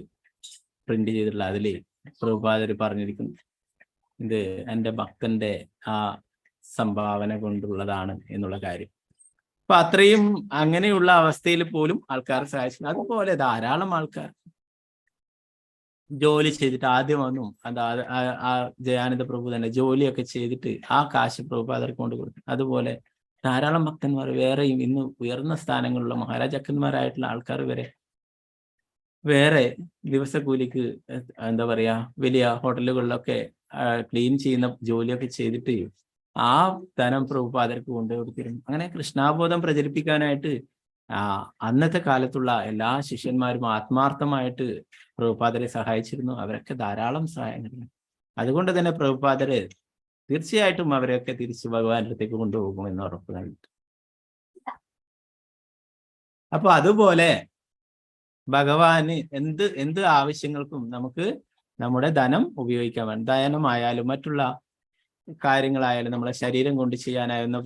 പ്രിന്റ് ചെയ്തിട്ടുള്ള അതില് പ്രഭുപാദര് പറഞ്ഞിരിക്കുന്നു, ഇത് എൻ്റെ ഭക്തന്റെ ആ സംഭാവന കൊണ്ടുള്ളതാണ് എന്നുള്ള കാര്യം. അപ്പൊ അത്രയും അങ്ങനെയുള്ള അവസ്ഥയിൽ പോലും ആൾക്കാർ സഹായിച്ചു. അതുപോലെ ധാരാളം ആൾക്കാർ ജോലി ചെയ്തിട്ട് ആദ്യം വന്നു ആ ജയാനന്ദ പ്രഭു തന്നെ ജോലിയൊക്കെ ചെയ്തിട്ട് ആ കാശ് പ്രഭുപാദർക്ക് കൊണ്ട് കൊടുത്തു. അതുപോലെ ധാരാളം ഭക്തന്മാർ വേറെയും ഇന്ന് ഉയർന്ന സ്ഥാനങ്ങളുള്ള മഹാരാജാക്കന്മാരായിട്ടുള്ള ആൾക്കാർ വരെ വേറെ ദിവസക്കൂലിക്ക് എന്താ പറയാ വലിയ ഹോട്ടലുകളിലൊക്കെ ക്ലീൻ ചെയ്യുന്ന ജോലിയൊക്കെ ചെയ്തിട്ട് ആ ധനം പ്രഭുപാദർക്ക് കൊണ്ടുകൊടുത്തിരുന്നു. അങ്ങനെ കൃഷ്ണാബോധം പ്രചരിപ്പിക്കാനായിട്ട് അന്നത്തെ കാലത്തുള്ള എല്ലാ ശിഷ്യന്മാരും ആത്മാർത്ഥമായിട്ട് പ്രഭുപാദരെ സഹായിച്ചിരുന്നു. അവരൊക്കെ ധാരാളം സഹായങ്ങൾ. അതുകൊണ്ട് തന്നെ പ്രഭുപാദര് തീർച്ചയായിട്ടും അവരെയൊക്കെ തിരിച്ച് ഭഗവാന്റെ അടുത്തേക്ക് കൊണ്ടുപോകുമെന്ന് ഉറപ്പ് നൽകി. അപ്പൊ അതുപോലെ ഭഗവാന് എന്ത് ആവശ്യങ്ങൾക്കും നമുക്ക് നമ്മുടെ ധനം ഉപയോഗിക്കാൻ, ധനമായാലും മറ്റുള്ള കാര്യങ്ങളായാലും നമ്മളെ ശരീരം കൊണ്ട് ചെയ്യാനായിരുന്ന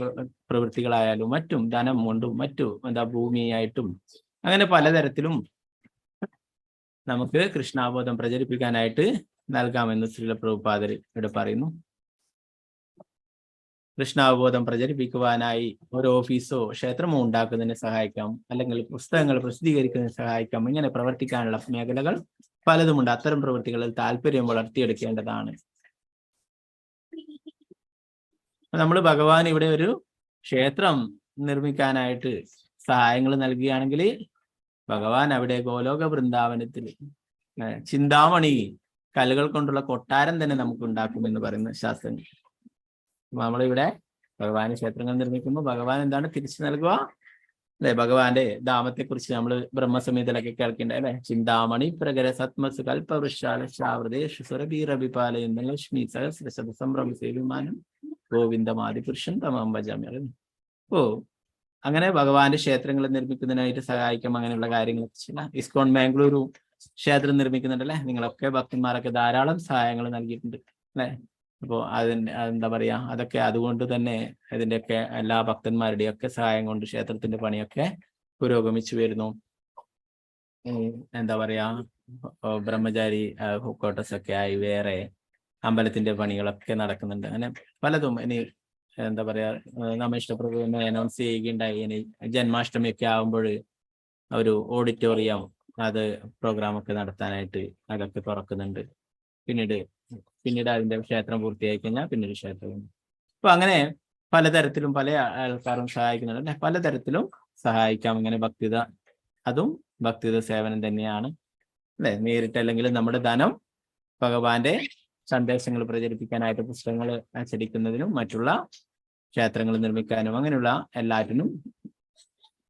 പ്രവൃത്തികളായാലും മറ്റും ധനം കൊണ്ടും ഭൂമിയായിട്ടും അങ്ങനെ പലതരത്തിലും നമുക്ക് കൃഷ്ണാബോധം പ്രചരിപ്പിക്കാനായിട്ട് നൽകാമെന്ന് ശ്രീല പ്രഭുപാദര് ഇവിടെ പറയുന്നു. കൃഷ്ണാവബോധം പ്രചരിപ്പിക്കുവാനായി ഒരു ഓഫീസോ ക്ഷേത്രമോ ഉണ്ടാക്കുന്നതിന് സഹായിക്കാം, അല്ലെങ്കിൽ പുസ്തകങ്ങൾ പ്രസിദ്ധീകരിക്കുന്നതിന് സഹായിക്കാം. ഇങ്ങനെ പ്രവർത്തിക്കാനുള്ള മേഖലകൾ പലതുമുണ്ട്. അത്തരം പ്രവൃത്തികളിൽ താല്പര്യം വളർത്തിയെടുക്കേണ്ടതാണ്. നമ്മൾ ഭഗവാൻ ഇവിടെ ഒരു ക്ഷേത്രം നിർമ്മിക്കാനായിട്ട് സഹായങ്ങൾ നൽകുകയാണെങ്കിൽ ഭഗവാൻ അവിടെ ഗോലോക വൃന്ദാവനത്തിൽ ചിന്താമണി കല്ലുകൾ കൊണ്ടുള്ള കൊട്ടാരം തന്നെ നമുക്ക് ഉണ്ടാക്കുമെന്ന് പറയുന്ന ശാസ്ത്രങ്ങൾ. നമ്മളിവിടെ ഭഗവാന് ക്ഷേത്രങ്ങൾ നിർമ്മിക്കുമ്പോൾ ഭഗവാൻ എന്താണ് തിരിച്ചു നൽകുക അല്ലെ. ഭഗവാന്റെ ധാമത്തെ കുറിച്ച് നമ്മൾ ബ്രഹ്മസംഹിതയിലൊക്കെ കേൾക്കേണ്ട അല്ലെ. ചിന്താമണി പ്രകര സത്മസ് കൽപവൃക്ഷാലക്ഷാവൃതേഷു സുരഭീരഭിപാലയെന്ന ലക്ഷ്മി സഹസ്രശത സംഭ്രമ സേവിമാനം ഗോവിന്ദമാദിപുരുഷൻ തമം ഭജാമി. അങ്ങനെ ഭഗവാന്റെ ക്ഷേത്രങ്ങൾ നിർമ്മിക്കുന്നതിനായിട്ട് സഹായിക്കാം. അങ്ങനെയുള്ള കാര്യങ്ങളൊക്കെ ചെയ്യാം. ഇസ്കോൺ ബാംഗ്ലൂരു ക്ഷേത്രം നിർമ്മിക്കുന്നുണ്ടല്ലേ. നിങ്ങളൊക്കെ ഭക്തന്മാരൊക്കെ ധാരാളം സഹായങ്ങൾ നൽകിയിട്ടുണ്ട് അല്ലെ. അപ്പോൾ എന്താ പറയാ, അതൊക്കെ അതുകൊണ്ട് തന്നെ അതിൻ്റെയൊക്കെ എല്ലാ ഭക്തന്മാരുടെയും ഒക്കെ സഹായം കൊണ്ട് ക്ഷേത്രത്തിന്റെ പണിയൊക്കെ പുരോഗമിച്ചു വരുന്നു. എന്താ പറയാ, ബ്രഹ്മചാരി ക്വാർട്ടേഴ്സ് ഒക്കെ ആയി വേറെ അമ്പലത്തിന്റെ പണികളൊക്കെ നടക്കുന്നുണ്ട്. അങ്ങനെ പലതും. ഇനി എന്താ പറയാ, നമ്മ ഇഷ്ടപ്രഭുവിനെ അനൗൺസ് ചെയ്യുകയുണ്ടായി. ഇനി ജന്മാഷ്ടമിയൊക്കെ ആകുമ്പോൾ ഒരു ഓഡിറ്റോറിയം അത് പ്രോഗ്രാമൊക്കെ നടത്താനായിട്ട് അതൊക്കെ തുറക്കുന്നുണ്ട്. പിന്നീട് അതിന്റെ ക്ഷേത്രം പൂർത്തിയായി കഴിഞ്ഞാൽ പിന്നീട് ക്ഷേത്രം. അപ്പൊ അങ്ങനെ പലതരത്തിലും പല ആൾക്കാരും സഹായിക്കുന്നുണ്ട് അല്ലെ. പലതരത്തിലും സഹായിക്കാം. ഇങ്ങനെ ഭക്തിത, അതും ഭക്തിത സേവനം തന്നെയാണ് അല്ലെ. നേരിട്ടല്ലെങ്കിൽ നമ്മുടെ ധനം ഭഗവാന്റെ സന്ദേശങ്ങൾ പ്രചരിപ്പിക്കാനായിട്ട് പുസ്തകങ്ങൾ അച്ചടിക്കുന്നതിനും മറ്റുള്ള ക്ഷേത്രങ്ങൾ നിർമ്മിക്കാനും അങ്ങനെയുള്ള എല്ലാറ്റിനും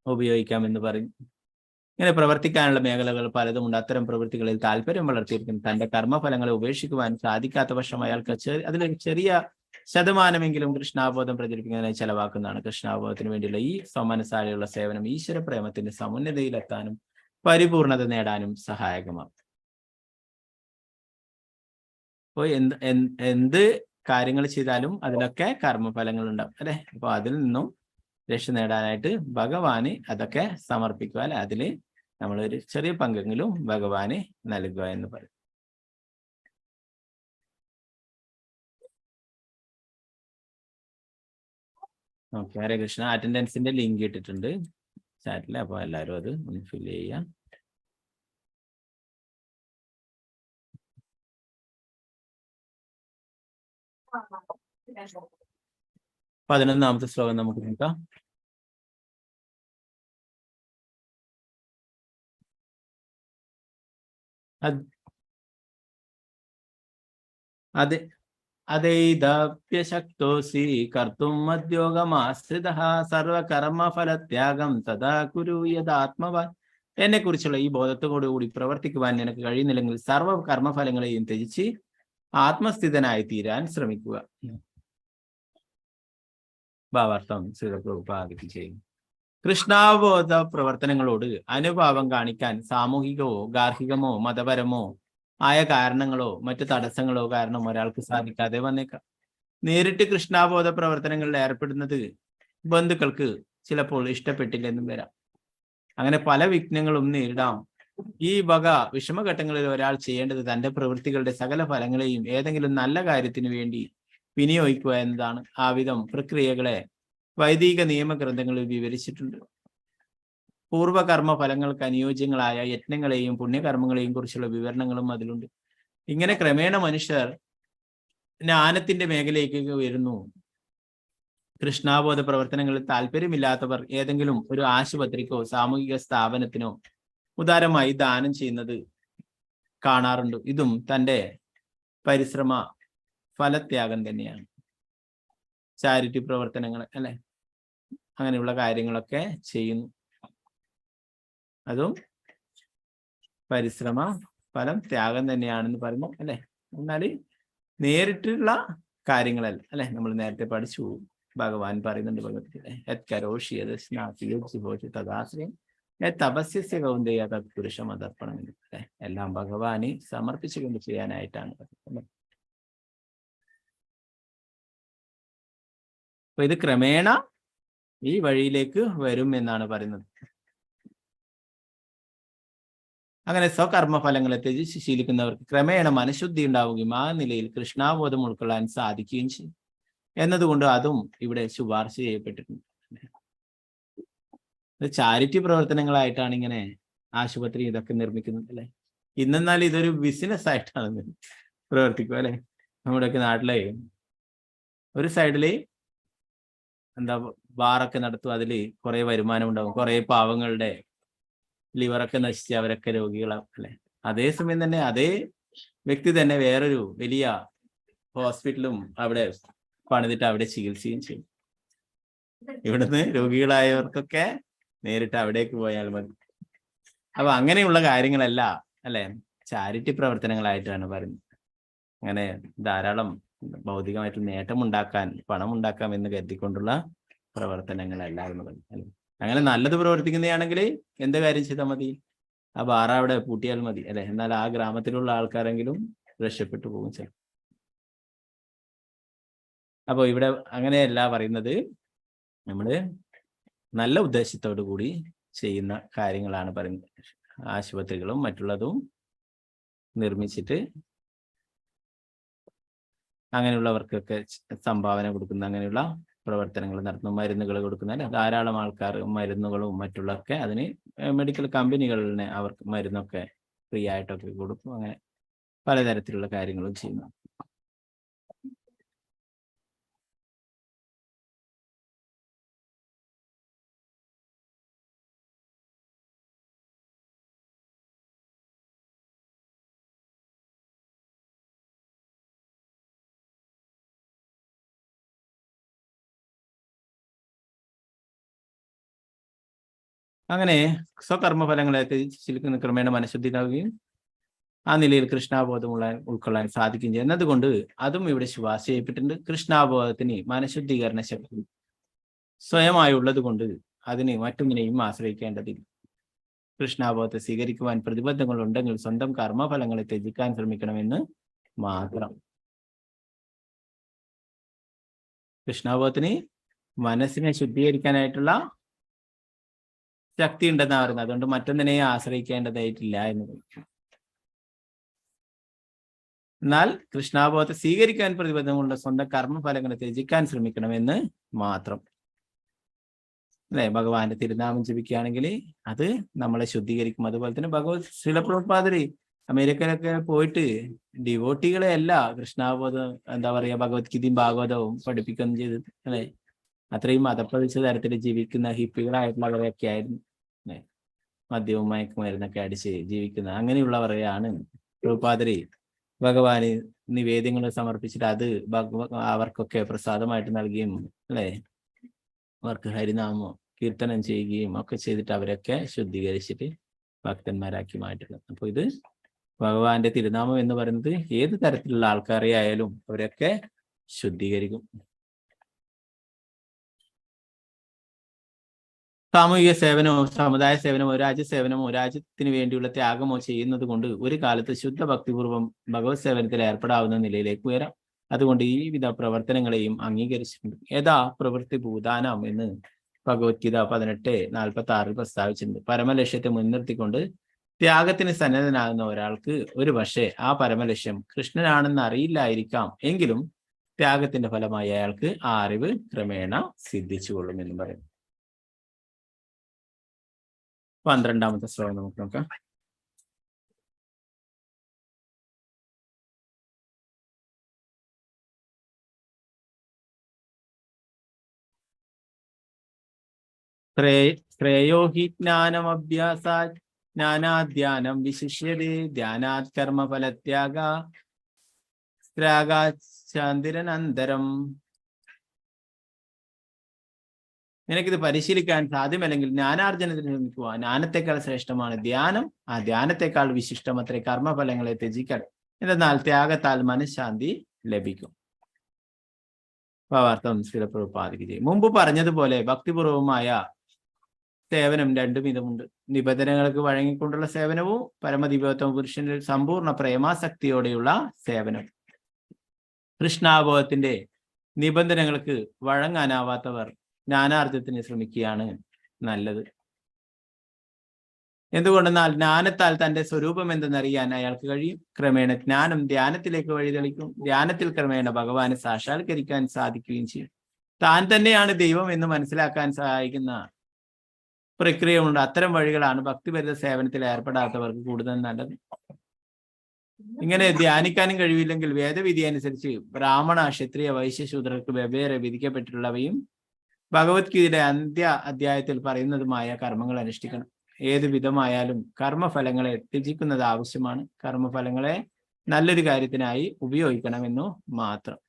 ഉപയോഗിക്കാമെന്ന് പറയും. ഇങ്ങനെ പ്രവർത്തിക്കാനുള്ള മേഖലകൾ പലതുമുണ്ട്. അത്തരം പ്രവൃത്തികളിൽ താല്പര്യം വളർത്തിയിരിക്കുന്നു. തന്റെ കർമ്മഫലങ്ങളെ ഉപേക്ഷിക്കുവാൻ സാധിക്കാത്ത പക്ഷം അയാൾക്ക് അതിലൊരു ചെറിയ ശതമാനമെങ്കിലും കൃഷ്ണാബോധം പ്രചരിപ്പിക്കുന്നതിനായി ചെലവാക്കുന്നതാണ്. കൃഷ്ണാബോധത്തിന് വേണ്ടിയുള്ള ഈ സോമനസാരയുള്ള സേവനം ഈശ്വര പ്രേമത്തിന്റെ സമുന്നതയിലെത്താനും പരിപൂർണത നേടാനും സഹായകമാകും. അപ്പോൾ എന്ത് കാര്യങ്ങൾ ചെയ്താലും അതിലൊക്കെ കർമ്മഫലങ്ങൾ ഉണ്ടാവും അല്ലെ. അപ്പൊ അതിൽ നിന്നും രക്ഷ നേടാനായിട്ട് ഭഗവാന് അതൊക്കെ സമർപ്പിക്കുക അല്ലെ. അതില് നമ്മളൊരു ചെറിയ പങ്കെങ്കിലും ഭഗവാന് നൽകുക എന്ന് പറയും. ഓക്കെ, ഹരേ കൃഷ്ണ. അറ്റൻഡൻസിന്റെ ലിങ്ക് ഇട്ടിട്ടുണ്ട് ചാറ്റിൽ, അപ്പൊ എല്ലാവരും അത് ഒന്ന് ഫില്ല് ചെയ്യാം. പതിനൊന്നാമത്തെ ശ്ലോകം നമുക്ക് നോക്കാം. അതൈദപ്യശക്തോസി കർത്തും മദ്യോഗമാശ്രിതഃ സർവകർമ്മഫലത്യാഗം തഥാ കുരു യദാത്മവാൻ. എന്നെ കുറിച്ചുള്ള ഈ ബോധത്തോടുകൂടി പ്രവർത്തിക്കുവാൻ നിനക്ക് കഴിയുന്നില്ലെങ്കിൽ സർവ്വ കർമ്മഫലങ്ങളെയും ത്യജിച്ച് ആത്മസ്ഥിതനായി തീരാൻ ശ്രമിക്കുക. ഭാവാർത്ഥം ശ്രീ പ്രഭുപാദ് ചെയ്യും. കൃഷ്ണാവബോധ പ്രവർത്തനങ്ങളോട് അനുഭാവം കാണിക്കാൻ സാമൂഹികമോ ഗാർഹികമോ മതപരമോ ആയ കാരണങ്ങളോ മറ്റു തടസ്സങ്ങളോ കാരണം ഒരാൾക്ക് സാധിക്കാതെ വന്നേക്കാം. നേരിട്ട് കൃഷ്ണാബോധ പ്രവർത്തനങ്ങളിൽ ഏർപ്പെടുന്നത് ബന്ധുക്കൾക്ക് ചിലപ്പോൾ ഇഷ്ടപ്പെട്ടില്ലെന്നും വരാം. അങ്ങനെ പല വിഘ്നങ്ങളും നേരിടാം. ഈ വക വിഷമഘട്ടങ്ങളിൽ ഒരാൾ ചെയ്യേണ്ടത് തന്റെ പ്രവൃത്തികളുടെ സകല ഫലങ്ങളെയും ഏതെങ്കിലും നല്ല കാര്യത്തിനു വേണ്ടി വിനിയോഗിക്കുക എന്നതാണ്. ആ വിധം പ്രക്രിയകളെ വൈദിക നിയമഗ്രന്ഥങ്ങളിൽ വിവരിച്ചിട്ടുണ്ട്. പൂർവകർമ്മ ഫലങ്ങൾക്ക് അനുയോജ്യങ്ങളായ യജ്ഞങ്ങളെയും പുണ്യകർമ്മങ്ങളെയും കുറിച്ചുള്ള വിവരണങ്ങളും അതിലുണ്ട്. ഇങ്ങനെ ക്രമേണ മനുഷ്യർ ജ്ഞാനത്തിന്റെ മേഖലയിലേക്ക് വരുന്നു. കൃഷ്ണാബോധ പ്രവർത്തനങ്ങളിൽ താല്പര്യമില്ലാത്തവർ ഏതെങ്കിലും ഒരു ആശുപത്രിക്കോ സാമൂഹിക സ്ഥാപനത്തിനോ ഉദാരമായി ദാനം ചെയ്യുന്നത് കാണാറുണ്ട്. ഇതും തൻ്റെ പരിശ്രമ ഫലത്യാഗം തന്നെയാണ്. ചാരിറ്റി പ്രവർത്തനങ്ങൾ അല്ലെ, അങ്ങനെയുള്ള കാര്യങ്ങളൊക്കെ ചെയ്യുന്നു. അതും പരിശ്രമ ഫലം ത്യാഗം തന്നെയാണെന്ന് പറഞ്ഞു അല്ലെ. എന്നാൽ നേരിട്ടുള്ള കാര്യങ്ങളല്ല അല്ലെ. നമ്മൾ നേരത്തെ പഠിച്ചു, ഭഗവാൻ പറയുന്നുണ്ട് തപസ്യ കൗന്ദയ തത്പുരുഷം അതർപ്പണം അല്ലെ. എല്ലാം ഭഗവാന് സമർപ്പിച്ചുകൊണ്ട് ചെയ്യാനായിട്ടാണ് പറയുന്നത്. അപ്പൊ ഇത് ക്രമേണ ഈ വഴിയിലേക്ക് വരും എന്നാണ് പറയുന്നത്. അങ്ങനെ സ്വകർമ്മഫലങ്ങളെ ത്യജിച്ച് ശീലിക്കുന്നവർക്ക് ക്രമേണ മനഃശുദ്ധി ഉണ്ടാവുകയും ആ നിലയിൽ കൃഷ്ണാബോധം ഉൾക്കൊള്ളാൻ സാധിക്കുകയും ചെയ്യും എന്നതുകൊണ്ട് അതും ഇവിടെ ശുപാർശ ചെയ്യപ്പെട്ടിട്ടുണ്ട്. ചാരിറ്റി പ്രവർത്തനങ്ങളായിട്ടാണ് ഇങ്ങനെ ആശുപത്രി ഇതൊക്കെ നിർമ്മിക്കുന്നത് അല്ലെ. ഇന്നെന്നാൽ ഇതൊരു ബിസിനസ് ആയിട്ടാണ് പ്രവർത്തിക്കുക അല്ലെ. നമ്മുടെയൊക്കെ നാട്ടിലെ ഒരു സൈഡില് എന്താ ബാറൊക്കെ നടത്തും, അതില് കുറെ വരുമാനം ഉണ്ടാവും, കുറെ പാവങ്ങളുടെ ലിവറൊക്കെ നശിച്ച് അവരൊക്കെ രോഗികളാവും അല്ലെ. അതേസമയം തന്നെ അതേ വ്യക്തി തന്നെ വേറൊരു വലിയ ഹോസ്പിറ്റലും അവിടെ പണിതിട്ട് അവിടെ ചികിത്സയും ചെയ്യും. ഇവിടുന്ന് രോഗികളായവർക്കൊക്കെ നേരിട്ട് അവിടേക്ക് പോയാൽ മതി. അപ്പൊ അങ്ങനെയുള്ള കാര്യങ്ങളല്ല അല്ലെ ചാരിറ്റി പ്രവർത്തനങ്ങളായിട്ടാണ് പറയുന്നത്. അങ്ങനെ ധാരാളം ഭൗതികമായിട്ട് നേട്ടമുണ്ടാക്കാൻ, പണം ഉണ്ടാക്കാം എന്ന് കരുതിക്കൊണ്ടുള്ള പ്രവർത്തനങ്ങളല്ല എന്ന് പറഞ്ഞു. അങ്ങനെ നല്ലത് പ്രവർത്തിക്കുന്നതാണെങ്കിൽ എന്ത് കാര്യം ചെയ്താൽ മതി? ആ ബാറ അവിടെ പൂട്ടിയാൽ മതി അല്ലെ. എന്നാൽ ആ ഗ്രാമത്തിലുള്ള ആൾക്കാരെങ്കിലും രക്ഷപ്പെട്ടു പോകും ചിലപ്പോൾ. അപ്പോൾ ഇവിടെ അങ്ങനെയല്ല പറയുന്നത്. നമ്മള് നല്ല ഉദ്ദേശത്തോടു കൂടി ചെയ്യുന്ന കാര്യങ്ങളാണ് പറയുന്നത്. ആശുപത്രികളും മറ്റുള്ളതും നിർമ്മിച്ചിട്ട് അങ്ങനെയുള്ളവർക്കൊക്കെ സംഭാവന കൊടുക്കുന്ന അങ്ങനെയുള്ള പ്രവർത്തനങ്ങൾ നടത്തുന്നു. മരുന്നുകൾ കൊടുക്കുന്ന ധാരാളം ആൾക്കാർ മരുന്നുകളും മറ്റുള്ളതൊക്കെ അതിന് മെഡിക്കൽ കമ്പനികളിനെ അവർക്ക് മരുന്നൊക്കെ ഫ്രീ ആയിട്ടൊക്കെ കൊടുക്കും. അങ്ങനെ പലതരത്തിലുള്ള കാര്യങ്ങളും ചെയ്യുന്നു. അങ്ങനെ സ്വകർമ്മഫലങ്ങളെ ത്യജിച്ചിരിക്കുന്ന ക്രമേണ മനഃശുദ്ധിയാവുകയും ആ നിലയിൽ കൃഷ്ണാബോധം ഉൾക്കൊള്ളാൻ സാധിക്കുകയും ചെയ്യും എന്നതുകൊണ്ട് അതും ഇവിടെ ശുപാർശ ചെയ്യപ്പെട്ടിട്ടുണ്ട്. കൃഷ്ണാബോധത്തിന് മനഃശുദ്ധീകരണ ശക്തി സ്വയമായി ഉള്ളത് കൊണ്ട് അതിന് മറ്റൊന്നിനെയും ആശ്രയിക്കേണ്ടതില്ല. കൃഷ്ണാബോധത്തെ സ്വീകരിക്കുവാൻ പ്രതിബദ്ധങ്ങൾ ഉണ്ടെങ്കിൽ സ്വന്തം കർമ്മഫലങ്ങളെ ത്യജിക്കാൻ ശ്രമിക്കണമെന്ന് മാത്രം. കൃഷ്ണാബോധത്തിന് മനസ്സിനെ ശുദ്ധീകരിക്കാനായിട്ടുള്ള ശക്തി ഉണ്ടെന്നാ പറയുന്നത്. അതുകൊണ്ട് മറ്റൊന്നിനെയും ആശ്രയിക്കേണ്ടതായിട്ടില്ല എന്ന് പറയും. എന്നാൽ കൃഷ്ണാബോധത്തെ സ്വീകരിക്കാൻ പ്രതിബദ്ധമുള്ള സ്വന്തം കർമ്മഫലങ്ങളെ ത്യജിക്കാൻ ശ്രമിക്കണമെന്ന് മാത്രം. അല്ലെ, ഭഗവാന്റെ തിരുനാമം ജപിക്കുകയാണെങ്കിൽ അത് നമ്മളെ ശുദ്ധീകരിക്കും. അതുപോലെ തന്നെ ഭഗവത് ശ്രീലപ്രഭുപാദര് അമേരിക്കയിലൊക്കെ പോയിട്ട് ഡിവോട്ടികളെ അല്ല കൃഷ്ണാബോധം എന്താ പറയാ ഭഗവത്ഗീതയും ഭാഗവതവും പഠിപ്പിക്കുകയും ചെയ്തത്. അല്ലെ, അത്രയും മതപ്പതിച്ച തരത്തിൽ ജീവിക്കുന്ന ഹിപ്പികളായിട്ടുള്ളവരെയൊക്കെ ആയിരുന്നു. അല്ലെ, മദ്യവും മയക്കുമരുന്നൊക്കെ അടിച്ച് ജീവിക്കുന്ന അങ്ങനെയുള്ളവരെയാണ് പ്രഭുപാദര് ഭഗവാന് നിവേദ്യങ്ങൾ സമർപ്പിച്ചിട്ട് അത് അവർക്കൊക്കെ പ്രസാദമായിട്ട് നൽകുകയും അല്ലെ അവർക്ക് ഹരിനാമോ കീർത്തനം ചെയ്യുകയും ഒക്കെ ചെയ്തിട്ട് അവരൊക്കെ ശുദ്ധീകരിച്ചിട്ട് ഭക്തന്മാരാക്കി മാറ്റുന്നത്. അപ്പൊ ഇത് ഭഗവാന്റെ തിരുനാമം എന്ന് പറയുന്നത് ഏത് തരത്തിലുള്ള ആൾക്കാരെ ആയാലും അവരൊക്കെ ശുദ്ധീകരിക്കും. സാമൂഹിക സേവനമോ സമുദായ സേവനമോ രാജ്യസേവനമോ രാജ്യത്തിന് വേണ്ടിയുള്ള ത്യാഗമോ ചെയ്യുന്നത് കൊണ്ട് ഒരു കാലത്ത് ശുദ്ധ ഭക്തിപൂർവ്വം ഭഗവത് സേവനത്തിൽ ഏർപ്പെടാവുന്ന നിലയിലേക്ക് ഉയരാം. അതുകൊണ്ട് ഈ വിധ പ്രവർത്തനങ്ങളെയും അംഗീകരിച്ചിട്ടുണ്ട്. യഥാ പ്രവൃത്തി ഭൂതാനം എന്ന് ഭഗവത്ഗീത 18:46 പ്രസ്താവിച്ചിട്ടുണ്ട്. പരമലക്ഷ്യത്തെ മുൻനിർത്തിക്കൊണ്ട് ത്യാഗത്തിന് സന്നദ്ധനാകുന്ന ഒരാൾക്ക് ഒരു പക്ഷേ ആ പരമലക്ഷ്യം കൃഷ്ണനാണെന്ന് അറിയില്ലായിരിക്കാം. എങ്കിലും ത്യാഗത്തിന്റെ ഫലമായി അയാൾക്ക് ആ അറിവ് ക്രമേണ സിദ്ധിച്ചുകൊള്ളും എന്നും പറയും. 12ാമത്തെ ശ്ലോകം നമുക്ക് നോക്കാം. ശ്രേയോ ഹി ജ്ഞാനമഭ്യാസാത് ജ്ഞാനാധ്യാനം വിശിഷ്യതേ ധ്യാനാത് കർമ്മഫലത്യാഗ ത്യാഗാചാന്തിരനന്തരം. നിനക്കിത് പരിശീലിക്കാൻ സാധ്യമല്ലെങ്കിൽ ജ്ഞാനാർജനത്തിന് ശ്രമിക്കുക. ജ്ഞാനത്തെക്കാൾ ശ്രേഷ്ഠമാണ് ധ്യാനം. ആ ധ്യാനത്തെക്കാൾ വിശിഷ്ടം അത്രേ കർമ്മഫലങ്ങളെ ത്യജിക്കണം. എന്നാൽ ത്യാഗത്താൽ മനഃശാന്തി ലഭിക്കും. ഭാവാർത്ഥം ശ്രീലപ്രഭുപാദിക്ക് ചെയ്യും. മുമ്പ് പറഞ്ഞതുപോലെ ഭക്തിപൂർവമായ സേവനം രണ്ടും വിധമുണ്ട്. നിബന്ധനകൾക്ക് വഴങ്ങിക്കൊണ്ടുള്ള സേവനവും പരമദിവ്യോത്തമ പുരുഷന്റെ സമ്പൂർണ്ണ പ്രേമാസക്തിയോടെയുള്ള സേവനം. കൃഷ്ണാബോധത്തിന്റെ നിബന്ധനകൾക്ക് വഴങ്ങാനാവാത്തവർ ജ്ഞാനാർജനത്തിന് ശ്രമിക്കുകയാണ് നല്ലത്. എന്തുകൊണ്ടെന്നാൽ ജ്ഞാനത്താൽ തന്റെ സ്വരൂപം എന്തെന്നറിയാൻ അയാൾക്ക് കഴിയും. ക്രമേണ ജ്ഞാനം ധ്യാനത്തിലേക്ക് വഴിതെളിക്കും. ധ്യാനത്തിൽ ക്രമേണ ഭഗവാനെ സാക്ഷാത്കരിക്കാൻ സാധിക്കുകയും ചെയ്യും. താൻ തന്നെയാണ് ദൈവം എന്ന് മനസ്സിലാക്കാൻ സഹായിക്കുന്ന പ്രക്രിയയുണ്ട്. അത്തരം വഴികളാണ് ഭക്തിപരിത സേവനത്തിൽ ഏർപ്പെടാത്തവർക്ക് കൂടുതൽ നല്ലത്. ഇങ്ങനെ ധ്യാനിക്കാനും കഴിവില്ലെങ്കിൽ വേദവിധി അനുസരിച്ച് ബ്രാഹ്മണ ക്ഷത്രിയ വൈശ്യ ശൂദ്രർക്ക് വെവ്വേറെ വിധിക്കപ്പെട്ടിട്ടുള്ളവയും ഭഗവത്ഗീതയുടെ അധ്യായത്തിൽ പറയുന്നതുമായ കർമ്മങ്ങൾ അനുഷ്ഠിക്കണം. ഏതു വിധമായാലും കർമ്മഫലങ്ങളെ ത്യജിക്കുന്നത് ആവശ്യമാണ്. കർമ്മഫലങ്ങളെ നല്ലൊരു കാര്യത്തിനായി ഉപയോഗിക്കണമെന്നു മാത്രം.